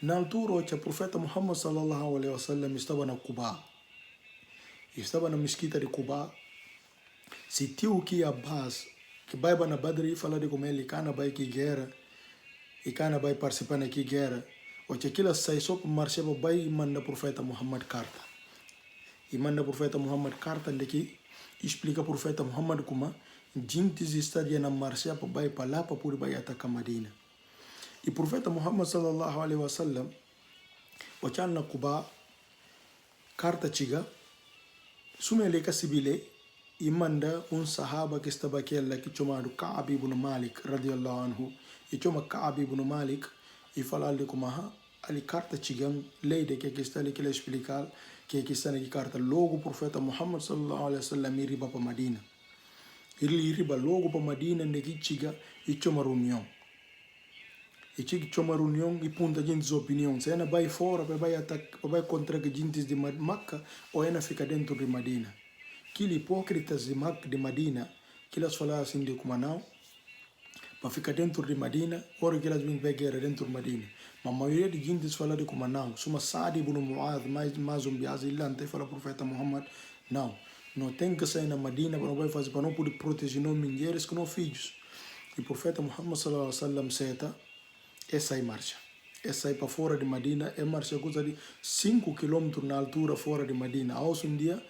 Na altura, o profeta Muhammad sallallahu alaihi wasallam estava na Cuba. Estava na mesquita de Cuba. Se tio que Abbas, que vai na Badr e fala de como ele cana vai que guerra, e cana vai participar na que guerra, o que aquilo sai só para marchar vai e manda o profeta Muhammad carta. E manda o profeta Muhammad carta daqui, explica o profeta Muhammad como gente estaria na marcha para lá para poder atacar Madina. E o profeta Muhammad sallallahu alaihi wasallam, o que na Cuba, carta chega, sume ele que sibile e manda sahaba que estava aqui que chamado Ka'ab ibn Malik radiyallahu anhu, e chama Ka'ab ibn Malik e fala ali como ali carta chega, lei de que está ali que ele explicar que está ali carta logo o profeta Muhammad sallallahu alaihi wasallam iriba para Madina. Ele iriba logo para Madina que chega e chama reunião. E chega uma reunião e punta gente de opinião. Se ela vai fora, vai contra a gente de Maca ou ela fica dentro de Madina. Aqueles hipócritas de Maca, de Madina, que elas falaram assim de como não, para ficar dentro de Madina, ora que elas vêm para guerra dentro de Madina. Mas a maioria de gente fala de como não. Suma Sa'd ibn Mu'adh, mais bias, ele não fala o profeta Muhammad, não tem que sair na Madina para não vai fazer, para não poder proteger não mulheres que não filhos. E o profeta Muhammad sallallahu alaihi wasallam seta essa aí marcha. Essa aí para fora de Madina é marcha coisa de 5 km na altura fora de Madina. Aos um dia,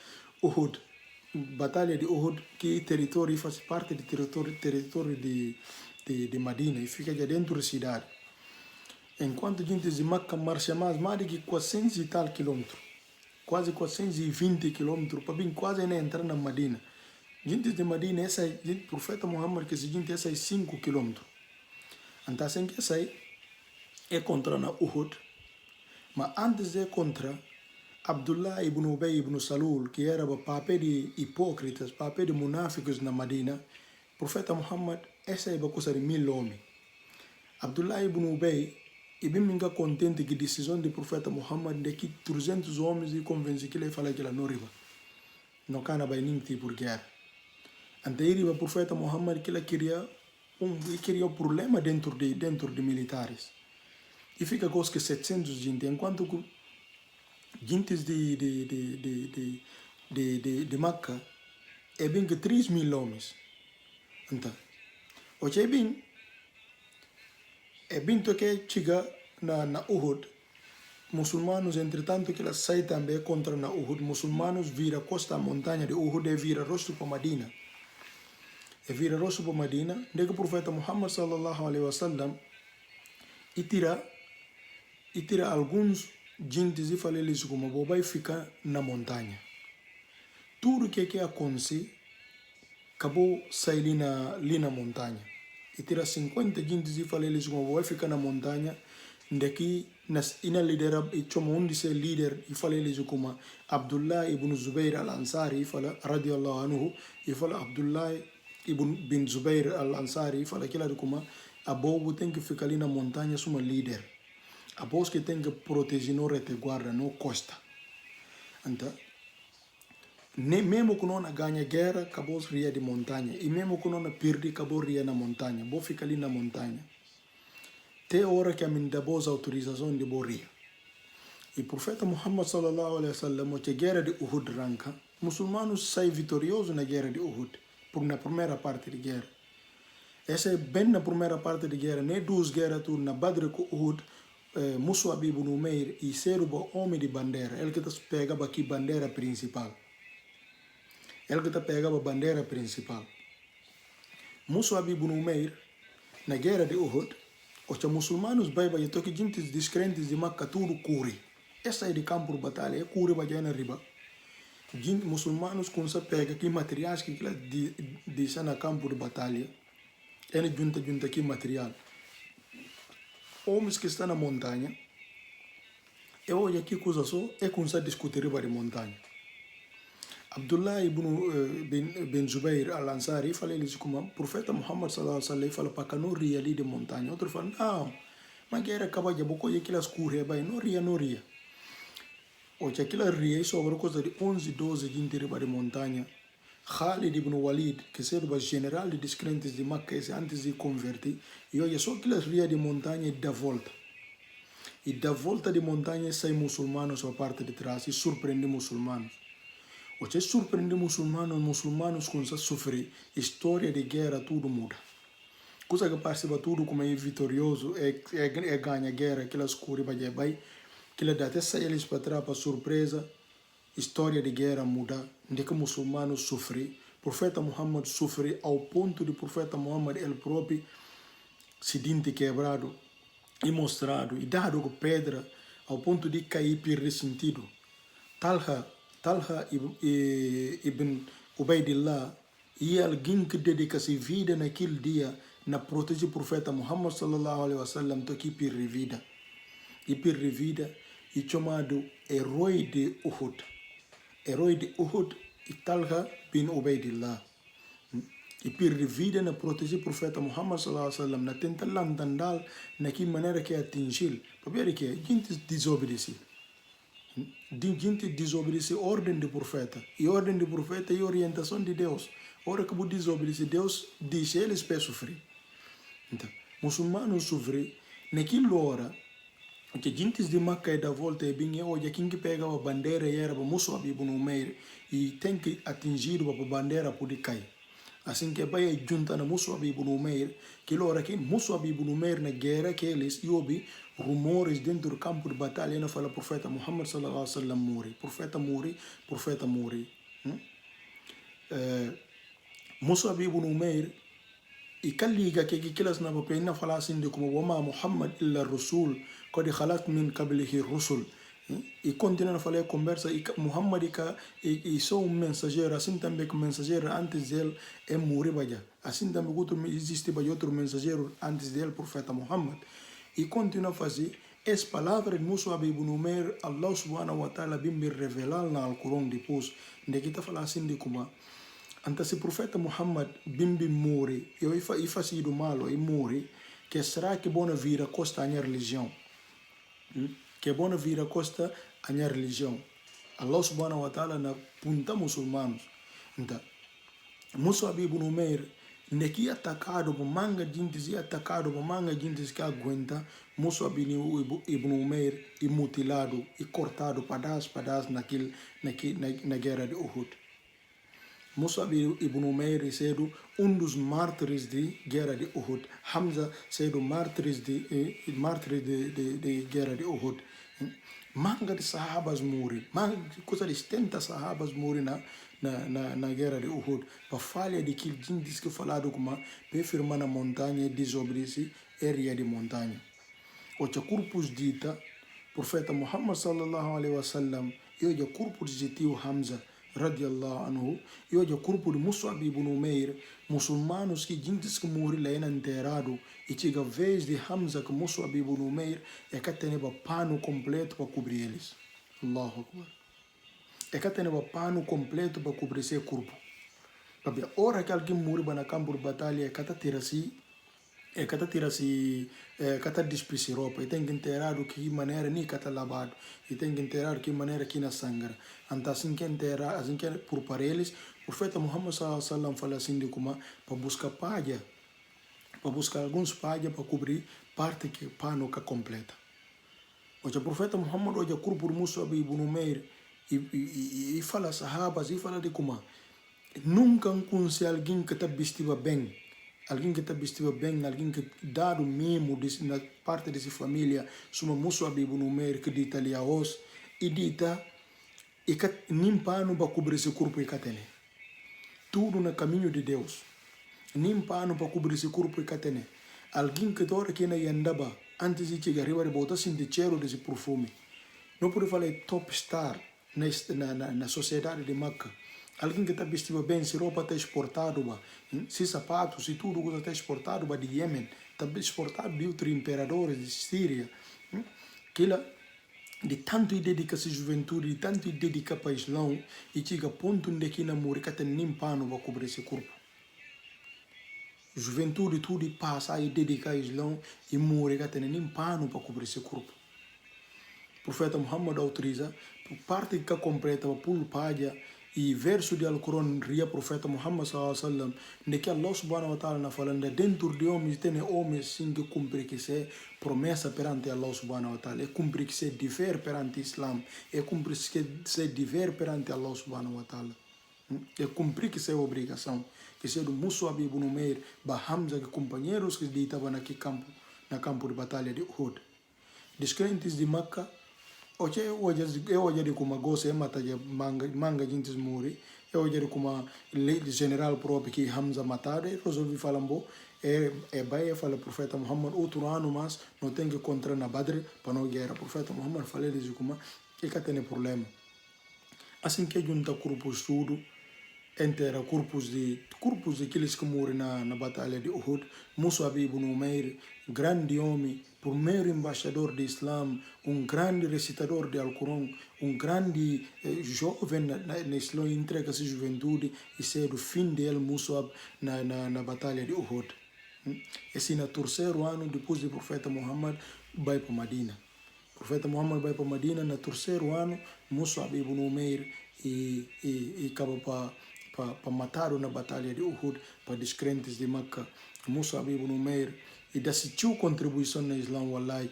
Uhud, batalha de Uhud, que território faz parte do território de Madina e fica já dentro da cidade. Enquanto a gente de Maca marcha mais de 400 e tal quilômetros, quase 420 quilômetros, para bem quase nem entrar na Madina. Gente de Madina, essa aí, o profeta Muhammad que se gente essa aí 5 quilômetros. Então, assim que essa aí é contra na Uhud, mas antes de contra Abdullah ibn Ubay ibn Salul, que era o papel de hipócritas, papel de munáficos na Madina, o profeta Muhammad, essa é a coisa de 1000 homens. Abdullah ibn Ubay, e bem me contente que a decisão do profeta Muhammad de que 300 homens e convence que ele fala que ela não riba. Não cana vai nem tipo de guerra. Então, o profeta Muhammad que ele queria um problema dentro de militares. E fica com os 700 gente, enquanto que gente de Maca é bem que 3.000 homens. Então, hoje é bem que chega na Uhud, muçulmanos, entretanto, que elas saem também contra na Uhud, muçulmanos vira costa a montanha de Uhud e vira rosto para Madina. E vira rosto para Madina, onde o profeta Muhammad sallallahu alaihi wasallam e tira alguns gentes e fala eles como vai ficar na montanha. Tudo que acontece acabou sair ali na montanha. E tira 50 gentes e fala eles como vai ficar na montanha. Daqui ina lidera e chama de ser líder e fala eles como Abdullah ibn Zubair al-Ansari e fala radiyallahu anhu e fala Abdullah bin Zubair al-Ansari e fala aquilo como a bobo tem que ficar ali na montanha suma líder. Após que tem que proteger no retaguarda, no costa. Então, mesmo que não ganha guerra, acabou ria de montanha. E mesmo que não perde, acabou ria na montanha. Vou ficar ali na montanha. Até a hora que a minha boa autorização de boria. E o profeta Muhammad sallallahu alaihi wasallam, a guerra de Uhud ranca, muçulmanos saem vitoriosos na guerra de Uhud, por na primeira parte da guerra. Essa é bem na primeira parte da guerra, nem duas guerras tudo na Badr com Uhud, Mus'ab ibn Umair e Seruba, homem de bandeira, ele que pegava aqui bandeira principal. Ele que pegava bandeira principal. Mus'ab ibn Umair, na guerra de Uhud, os muçulmanos baiba e toque gente descrentes de Makkah tudo curi. Essa é de campo de batalha, é curi para na riba. Gente muçulmanos com essa pega aqui materiais que deixa na campo de batalha. Ele junta aqui material. Homens que estão na montanha, eu olho aqui coisa só, é com essa discutir riba de montanha. Abdullah bin Zubair al-Ansari fala eles como o profeta Muhammad sallallahu alaihi wasallam fala para que não ria ali de montanha. Outro fala, não, mas guerra acaba de boco e aquelas curre, não ria. Hoje aquela ria sobre coisa de 11, 12 gente riba de montanha. Khalid ibn Walid, que era o general de descrentes de Makkah, antes de converter, e olha só aquela ria de montanha e dá volta. E da volta de montanha sai muçulmanos a parte de trás e surpreende muçulmanos. O que surpreende muçulmanos com essa sofrer, história de guerra, tudo muda. Coisa que participa tudo como é vitorioso, é ganha guerra, aquelas cores vai, que ele dá até sair eles para trás para surpresa, história de guerra muda, onde que muçulmanos sofrem, profeta Muhammad sofre ao ponto de profeta Muhammad ele próprio se dente quebrado e mostrado, e dado com pedra, ao ponto de cair perder sentido. Talha ibn Ubaidillah e alguém que dedica-se vida naquele dia na proteger o profeta Muhammad sallallahu alaihi wasallam to que perder vida. E perder vida e chamado herói de Uhud. Herói de Uhud e Talha bin Ubaidillah. E perder vida na proteger o profeta Muhammad sallallahu alaihi wasallam na tentar lantandal na que maneira que atingir. Para ver que a gente desobedece. Gente desobedece a ordem do profeta. E a ordem do profeta é a orientação de Deus. A hora que você desobedece, Deus diz eles para sofrer. Então, muçulmanos sofrem naquela hora que gente de Makkah da volta é bem hoje quem que pega a bandeira e era para Mus'ab ibn Umair e tem que atingir a bandeira para cair. Assim que vai juntar na Mus'ab ibn Umair, que hora que Mus'ab ibn Umair na guerra que eles ouvi rumores dentro do campo de batalha na fala profeta Muhammad sallallahu alaihi wasallam morre, profeta morre. Mus'ab ibn Umair e liga que aquelas na papel fala assim de como wama Muhammad illa rasul qad khalat min qablihi rusul. E continua a falar a conversa e Muhammad e só mensageiro, assim também que mensageiro antes dele é morrer já. Assim também existe outro mensageiro antes dele, profeta Muhammad. E continua a fazer as palavras de Mus'ab ibn Umair, Allah subhanahu wa ta'ala bem revelar na Alcorão depois, de que está falando assim de como então se o profeta Muhammad bimbi morre, eu faz do malo e morre, que será que bona vira costa a minha religião? Que bona vira costa a minha religião? Allah subhanahu wa ta'ala na punta muçulmanos. Então, Mus'ab ibn Umair, neki atacado por manga jintes e atacado por manga jintes que aguenta, Mus'ab ibn Umair e mutilado e cortado pedaços na guerra de Uhud. Mus'ab ibn Umair sendo dos mártires de guerra de Uhud. Hamza sendo mártires de guerra de Uhud. Manga de sahabas morri. Coisa de 70 sahabas morri na guerra de Uhud. Para falha de que diz que falado como para firmar na montanha e desobedece área de montanha. O que corpos dita, profeta Muhammad sallallahu alaihi wasallam, e o corpos de tio Hamza radiallahu anhu, e hoje o corpo de Mus'ab ibn Umair, muçulmanos que gente que morre lá é enterrado, e chega a vez de Hamza que Mus'ab ibn Umair é que tem pano completo para cobrir eles. Allahu Akbar. É que tem pano completo para cobrir seu corpo. Porque a hora que alguém morre na campo de batalha, é que ter assim, e kata tira-se, kata despisse roupa, e tem que enterrar de que maneira nem kata lavado, e tem que enterrar de que maneira que na sangra. Então assim que enterrar, assim que por para eles, o profeta Muhammad sallallahu alaihi wasallam fala assim de como para buscar palha, para buscar alguns palha para cobrir parte que pano que completa. Hoje o profeta Muhammad hoje curou por Mus'ab ibn Umair e fala sahabas e fala de como nunca conheci alguém que está vestido bem. Alguém que está vestido bem, alguém que dá o mimo na parte dessa família, suma Mus'ab ibn Umair que dita ali a os, e dita, e que nem pano para cobrir esse corpo e catene. Tudo no caminho de Deus. Nem pano para cobrir esse corpo e catene. Alguém que toda que na yandaba, antes de chegar arriba de botar de cheiro desse perfume. Não pode falar top star na sociedade de Meca. Alguém que está vestido bem, se roupa está exportado, se sapatos, se tudo que está exportado de Iêmen, está exportado de outros imperadores de Síria. Que ela, de tanto dedica-se à juventude, de tanto dedica para o Islão, e chega a ponto de que namora que tem nem pano para cobrir esse corpo. Juventude tudo passa e dedica ao Islão e morre que tem nem pano para cobrir esse corpo. O profeta Muhammad autoriza, parte que completa a pulpádia e verso de Al-Quran ria profeta Muhammad sallallahu alaihi wasallam de que Allah subhanahu wa ta'ala falando dentro de homens tem homens sim que cumprir que se promessa perante Allah subhanahu wa ta'ala, e cumprir que se dever perante Islam, e cumprir que se dever perante Allah subhanahu wa ta'ala, e cumprir que se obrigação, que se do Mus'ab ibn Umair, ba Hamza, que companheiros que estavam naquele campo, na campo de batalha de Uhud. Descrentes de Meca, hoje de como gosta é matar manga gente morre, hoje de como general próprio que Hamza matado, e resolvi falar bom, vai falar profeta Muhammad outro ano mas não tem que encontrar na Badr para não guerra. Profeta Muhammad falou de como e que tem problema. Assim que junta corpos tudo, inteira corpos de aqueles que morrem na batalha de Uhud, Mus'ab ibn Umair, grande homem, primeiro embaixador de Islam, grande recitador de Al-Quran, grande jovem na Islã, entrega-se juventude e ser o fim dele, Mus'ab, na batalha de Uhud. Esse no terceiro ano depois do profeta Muhammad vai para Madina. O profeta Muhammad vai para Madina no terceiro ano, Mus'ab ibn Umair e acaba para matar na batalha de Uhud para descrentes de Meca. Mus'ab ibn Umair e dá sua contribuição no Islã, wallahi,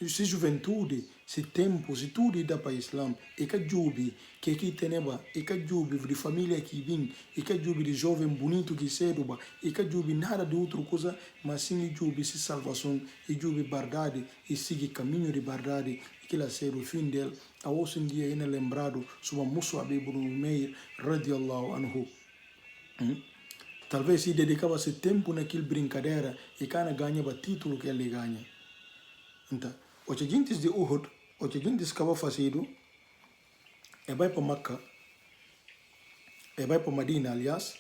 se juventude, se tempo, se tudo dá para o Islã, e que jubi, que aqui teneba, e que jubi de família que vem, e que jubi de jovem bonito que cedo, e que jubi nada de outra coisa, mas sim jubi se salvação, e jubi verdade, e siga caminho de verdade, e que ela ser o fim dele. A hoje em dia ainda lembrado sobre Mus'ab ibn Umair, radiallahu anhu. Talvez se dedicava esse tempo naquela brincadeira e cara ganhava título que ele ganha. Então, os agentes de Uhud, os agentes que estavam fazendo, e vai para Meca, e vai para Madina, aliás.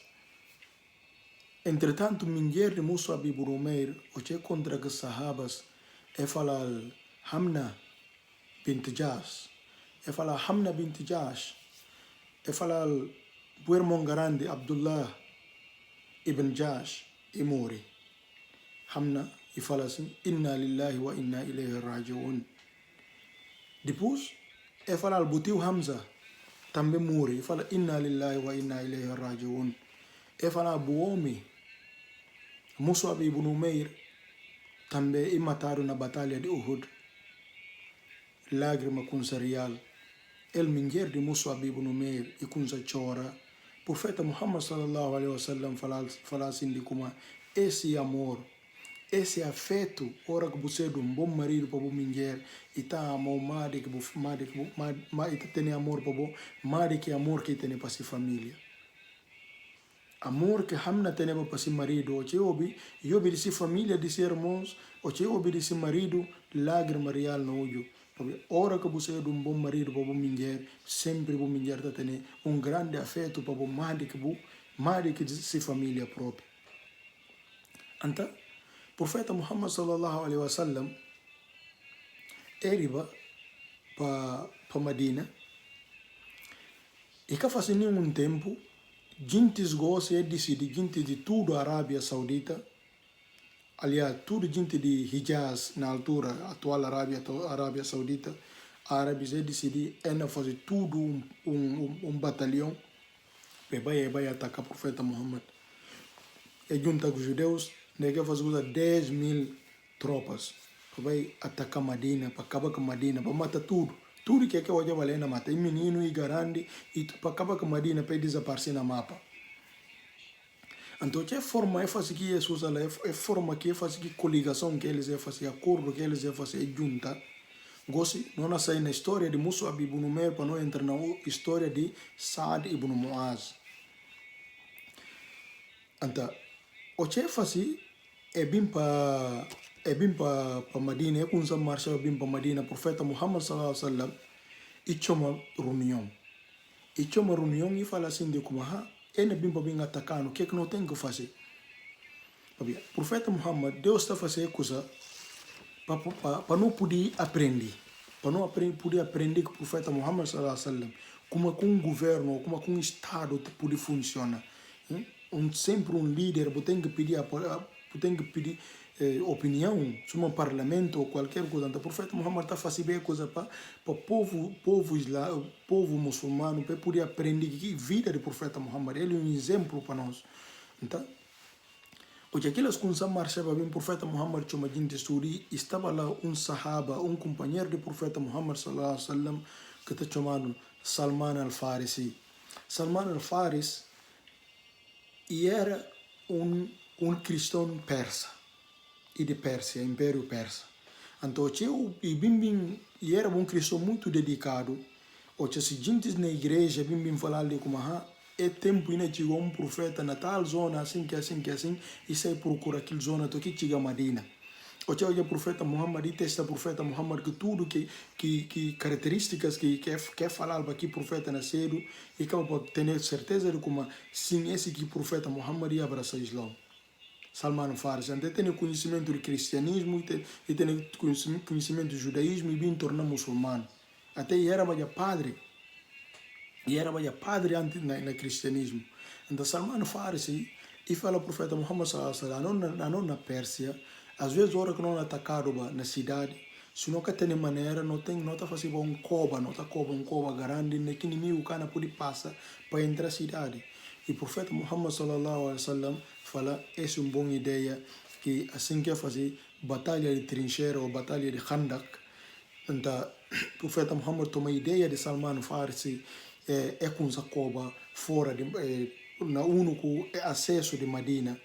Entretanto, mulher de Mus'ab ibn Umair, o que contra os sahabas, e fala Hamna bint Jahsh, e fala Hamna bint Jahsh, e fala o irmão grande Abdullah ibn Jahsh, e morre. Hamna e fala assim, inna lillahi wa inna ilayhi raji'un. Depois, e fala o tio Hamza, também morre, e fala inna lillahi wa inna ilayhi raji'un. E fala o homem, Mus'ab ibn Umair, também mataram na batalha de Uhud. Lágrima com real. El mulher de Mus'ab ibn Umair e com chora. Profeta Muhammad sallallahu alaihi wasallam fala assim de como esse amor, esse afeto, ora que você é um bom marido para uma mulher e está amor mais que tem amor para você, mais que amor que tem para sua família. Amor que Hamna tem para seu marido, o que ouve de sua família, de seus irmãos, o que ouve de seu marido, lágrima real no olho. Ora que você é um bom marido para uma mulher, sempre uma mulher tem grande afeto para você, mais que sua família própria. Então, profeta Muhammad sallallahu alaihi wasallam arriba para Madina e que faz nenhum tempo gente gosta de decidir, gente de tudo a Arábia Saudita aliás, tudo gente de Hijaz, na altura, atual Arábia Saudita, árabes decidiram ainda fazer tudo um batalhão para vai atacar o profeta Muhammad. E junto com os judeus, quer fazer 10 mil tropas para vai atacar Madina, para acabar com Madina, para matar tudo. Tudo que hoje vai na mata, e menino e grande, e para acabar com Madina, para desaparecer na mapa. Então, é forma é fazer que Jesus é forma que é fazer que coligação que eles é fazer, acordo que eles é fazer junta. Gosto, não sai na história de Mus'ab ibn Umair para não entrar na história de Saad ibn Muaz. Então, o que é fazer é bem para Madina, é quando marcha bem para Madina, o profeta Muhammad sallallahu alaihi wasallam, e chama reunião. E chama reunião e fala assim de como ele bem para bem atacando, o que é que não tem que fazer? O profeta Muhammad, Deus está fazendo coisa para não poder aprender. Para não poder aprender que o profeta Muhammad sallallahu alaihi wasallam, como um governo, como um estado pode funcionar. Sempre um líder tem que pedir opinião sobre um parlamento ou qualquer coisa. Então, o profeta Muhammad está fazendo bem coisa para o povo muçulmano, para poder aprender que a vida do profeta Muhammad, ele é um exemplo para nós. Então, hoje aquelas coisas marchavam bem, o profeta Muhammad chama gente suri, estava lá um sahaba, um companheiro do profeta Muhammad sallallahu alaihi wasallam, que está chamado Salman al-Farisi. Salman al-Faris era um cristão persa, e de Pérsia, Império Persa. Então, e era um cristão muito dedicado. Hoje, se gente na igreja bim falar de como é tempo que chegou um profeta na tal zona, assim, e sai procura aquela zona, que chega a Madina. Hoje, o profeta Muhammad, e testa o profeta Muhammad, que tudo que características que quer falar para que o profeta nasceu, e que pode ter certeza de como, sim, esse que o profeta Muhammad ia abraçar o Islã. Salman Farsi, então tem conhecimento do cristianismo, e tem conhecimento do judaísmo, e bem tornar muçulmano. Até era padre. E era antes no cristianismo. Então Salman Farsi, e fala o profeta Muhammad sallallahu alaihi wasallam, não na Pérsia, às vezes hora que não atacado na cidade, se não tem maneira, não está fazendo um coba grande, nem que inimigo cana pode passar para entrar na cidade. E o profeta Muhammad sallallahu alaihi wasallam fala, essa é uma boa ideia, que assim que fazer batalha de trincheira ou batalha de Khandak. Então, o profeta Muhammad toma a ideia de Salman Farsi, com Zacoba fora na único acesso de Madina,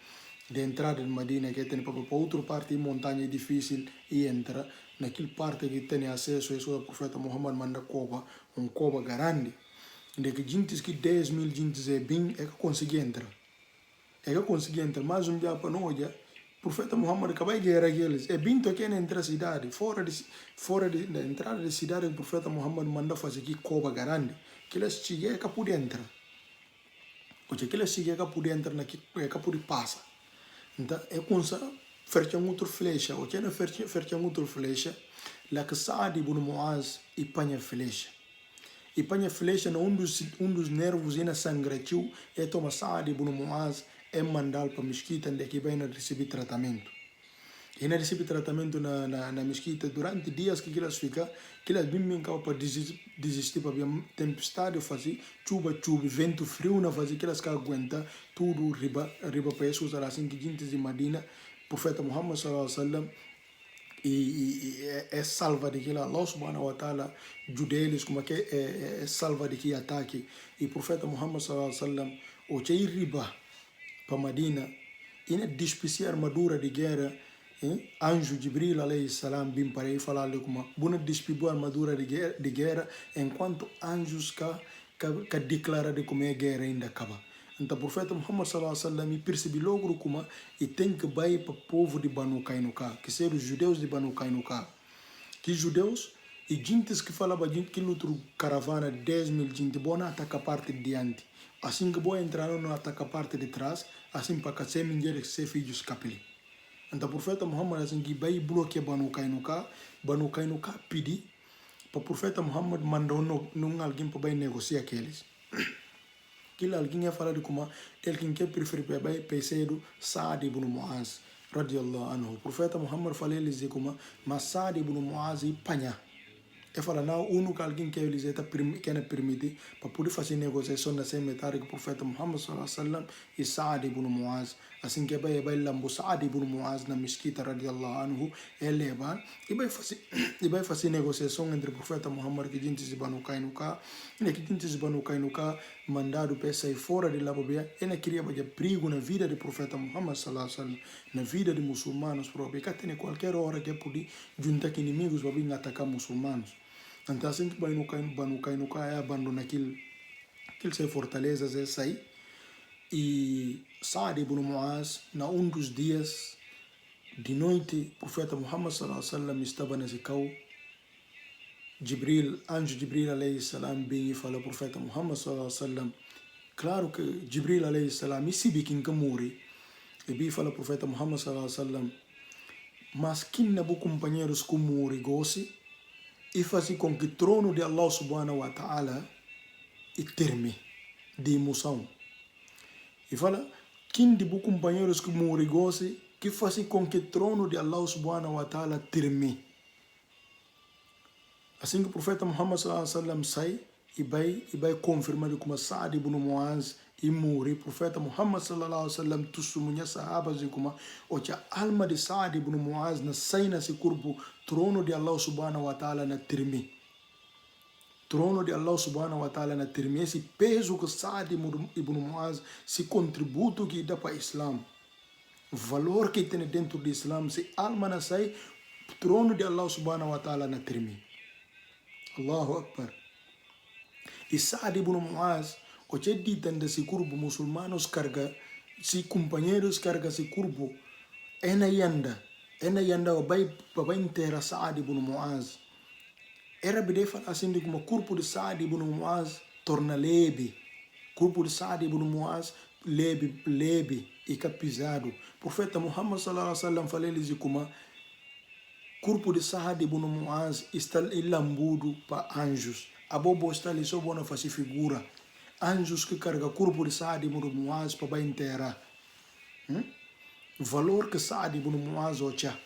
de entrada de Madina, que tem para outra parte de montanha é difícil e entra naquela parte que tem acesso, isso o profeta Muhammad manda coba grande, de que gente que 10 mil gente é bem, é que consegui entrar, mas um dia para nós, o profeta Muhammad acabou de guerra eles, é bem que entra a cidade, fora da entrada da cidade, o profeta Muhammad manda fazer aqui coba grande, que eles chegam e capudem entrar. Porque que eles chegam e capudem entrar, e capudem passar. Então, é com essa fercha outra flecha, ou que não fercha outra flecha, lá que Saad ibn Muaz e panha flecha. E panha flecha, um dos nervos ainda sangratiu, e toma Saad ibn Muaz e mandá-lo para a mesquita, onde que vai receber tratamento. E não recebe tratamento na mesquita durante dias que elas ficam, que elas bem para desistir para a tempestade, fazer chuva, vento frio, não fazer que elas aguentam tudo riba para Jesus, assim que gente de Madina, profeta Muhammad sallallahu alaihi wasallam, e é salva de que Allah subhanahu wa ta'ala, judeus como que é salva de que ataque, e profeta Muhammad sallallahu alaihi wasallam, o que riba para Madina, e não despiciar armadura de guerra. Anjo Jibril alayhi salam bim para aí falar como buna despibu armadura de guerra enquanto anjos que declara de como é guerra ainda acaba. Então o profeta Muhammad sallallahu alaihi wasallam percebe logo como e tem que ir para o povo de Banu Kainuka, que são os judeus de Banu Kainuka, que judeus e gente que falava gente que lutou caravana 10 mil gente bona ataca a parte de diante, assim que boa entrar não ataca a parte de trás, assim para que se mulheres se filhos capeli. Então o profeta Muhammad assim que vai bloquear Banu Kainuka pedi para o profeta Muhammad mandou não alguém para negociar aqueles. Aquele alguém ia falar de como ele quer preferir para cedo Saad ibn Muaz. radiallahu anhu. O profeta Muhammad falou eles como mas Saad ibn Muaz e panha. E fala, não, o único alguém que eles querem permitir para poder fazer negociação na metade que o profeta Muhammad sallallahu alaihi wasallam e Saad ibn Muaz. Assim que vai lambo Saad ibn Muaz na mesquita radiallahu anhu, ele vai e vai fazer negociação entre o profeta Muhammad que gente se banucai no cá, e que gente se banucai no cá, mandado para sair fora de lá, ele queria fazer perigo na vida do profeta Muhammad sallallahu alaihi wasallam, na vida de muçulmanos próprios, que tem qualquer hora que poder juntar com inimigos para vir atacar muçulmanos. Então, assim que vai no cai, abandona aquilo se fortaleza, se sai. E Saad ibn Muaz, na dos dias de noite, o profeta Muhammad sallallahu alaihi wasallam estava nesse cau. Anjo Jibril alayhi salam, bem e fala ao profeta Muhammad sallallahu alaihi wasallam. Claro que Jibril alayhi salam, e se biquim que morre, e bem fala ao profeta Muhammad sallallahu alaihi wasallam, mas quem não é companheiros que morre, gosse, e fazer com que o trono de Allah subhanahu wa ta'ala e terme de emoção. E fala, quem de bons companheiros que morre goze, que faz com que o trono de Allah subhanahu wa ta'ala terme. Assim que o profeta Muhammad sallallahu alaihi wasallam sai e vai confirmar como Saad ibn Muaz e morre. O profeta Muhammad sallallahu alaihi wasallam testemunha sahabas e como a alma de Saad ibn Muaz na sai nesse corpo, trono de Allah subhanahu wa ta'ala na terme. Trono de Allah subhanahu wa ta'ala na terme. Esse peso que Saad ibn Muaz, esse contributo que dá para o Islam, o valor que tem dentro do Islam, se alma na sai, trono de Allah subhanahu wa ta'ala na terme. Allahu Akbar. E Saad ibn Muaz, o que dita desse corpo muçulmanos carga, se companheiros carga esse corpo, é na yanda vai inteira Saad ibn Muaz. Era bem falar assim de como o corpo de Saad ibn Muaz torna leve. O corpo de Saad ibn Muaz leve e pesado. O profeta Muhammad sallallahu alaihi wasallam falou de como o corpo de Saad ibn Muaz está lambudo para anjos. A bobo está ali só para fazer figura. Anjos que carregam o corpo de Saad ibn Muaz para enterrar. O valor que Saad ibn Muaz ocha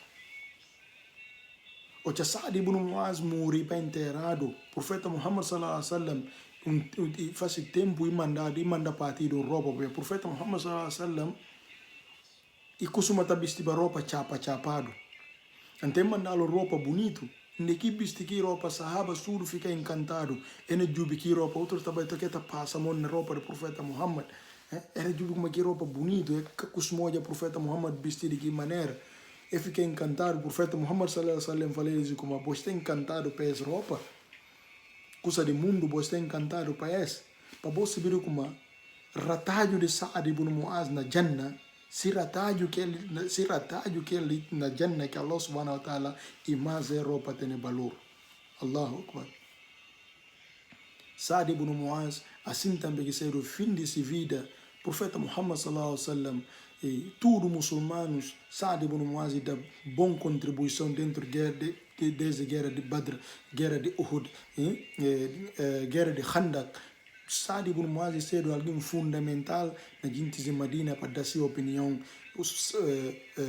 Saad ibn Muaz morre para enterrado. O profeta Muhammad sallallahu alaihi wasallam faz tempo e manda partido roupa. O profeta Muhammad sallallahu alaihi wasallam e costuma vestir roupa chapado. Então mandá-lo roupa bonito. Niki veste que roupa sahaba tudo fica encantado. Ene jubi que roupa outro também que passa mão na roupa do profeta Muhammad. Era jubi como que roupa bonito. Que costumou o profeta Muhammad vestir de que maneira. Eu fiquei encantado. O profeta Muhammad sallallahu alaihi wasallam falou como você está encantado para essa roupa. Coisa de mundo você está encantado para essa. Para você ver como ratalho de Saad ibn Muaz na Jannah. Se ratalho que ele na Jannah que Allah subhanahu wa ta'ala e mais é roupa tem valor. Allahu Akbar. Saad ibn Muaz, assim também que ser o fim dessa vida, o profeta Muhammad sallallahu alaihi wasallam e todos os muçulmanos, Saad ibn Muaz dá boa contribuição dentro desde a guerra de Badr, guerra de Uhud, guerra de Khandak. Saad ibn Muaz é alguém fundamental na gente de Madina para dar sua opinião.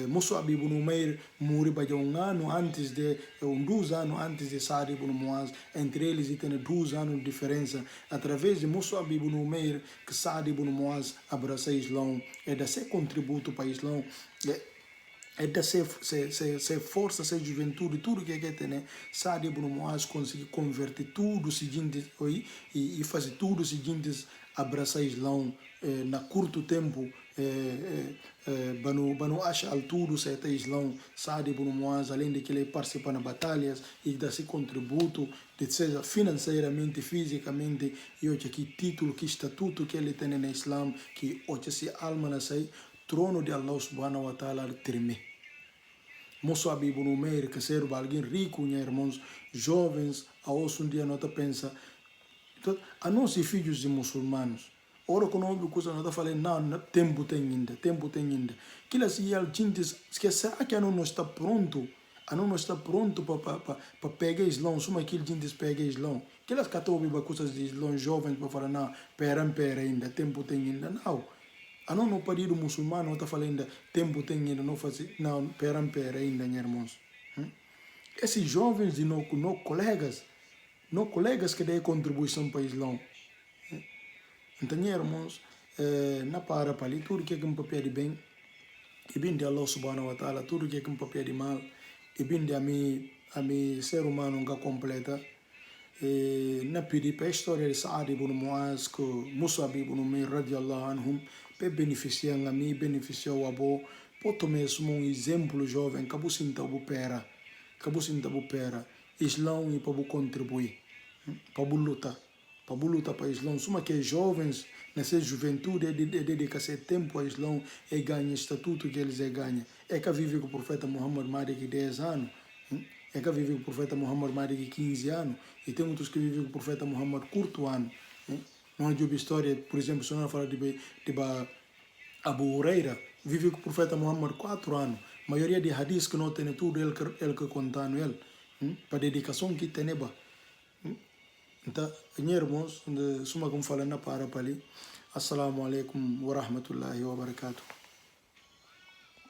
Mus'ab ibn Umair morreu um ano antes de, 2 anos antes de Saad ibn Muaz. Entre eles tem 2 anos de diferença. Através de Mus'ab ibn Umair, que Saad ibn Muaz abraça o Islã, é dar seu contributo para o Islã. É da ser força, ser juventude, tudo que tem, Saad ibn Muaz conseguiu converter tudo seguinte e fazer tudo seguinte, abraçar o Islã na curto tempo, Banu Ash'al tudo certo Islã. Saad ibn Muaz, além de que ele participa nas batalhas e dá seu contributo, seja financeiramente, fisicamente, e hoje que título, que estatuto que ele tem no Islã, que hoje se alma na sai, trono de Allah subhanahu wa ta'ala treme. Mus'ab ibn Umair, que ser alguém rico, né, irmãos, jovens, a hoje um dia não pensa, então, a nós filhos de muçulmanos, ora quando houve coisa, não está falando, não, tempo tem ainda. Que elas iam gente, será que a não está pronto? A não está pronto para pegar Islã, só aquele gente pega Islã. Que elas catou coisas de Islã jovens para falar, não, pera ainda, tempo tem ainda, não. não no parido muçulmano está falando tempo tem ainda não fazer não pera ainda irmãos. Esses jovens de no colegas que dão contribuição para o Islão. Então irmãos, na para ali tudo que é um papel de bem e bem de Allah subhanahu wa ta'ala, tudo que é um papel de mal e bem de a mim ser humano que completa. Na pedi para a história de Saad ibn Muaz, que Musab ibn Umair radiallahu anhum, para beneficiar a mim, beneficiar o abo, para tomar um exemplo jovem, que você não pera, Islão e para contribuir, para lutar para Islão. Suma que jovens, nessa juventude, dedicar-se tempo a Islão e ganha estatuto que eles ganham. É que vive com o profeta Muhammad Madi de 10 anos. É que vive com o profeta Muhammad Madi de 15 anos. E tem outros que vivem com o profeta Muhammad curto ano. Não há história, por exemplo, se não falar de Abu Huraira, vive com o profeta Muhammad 4 anos. A maioria de hadiths que não tem tudo, ele que contando ele. Para dedicação que tem, então, irmãos, suma como falando para ali. Assalamu alaikum wa rahmatullahi wa barakatuh.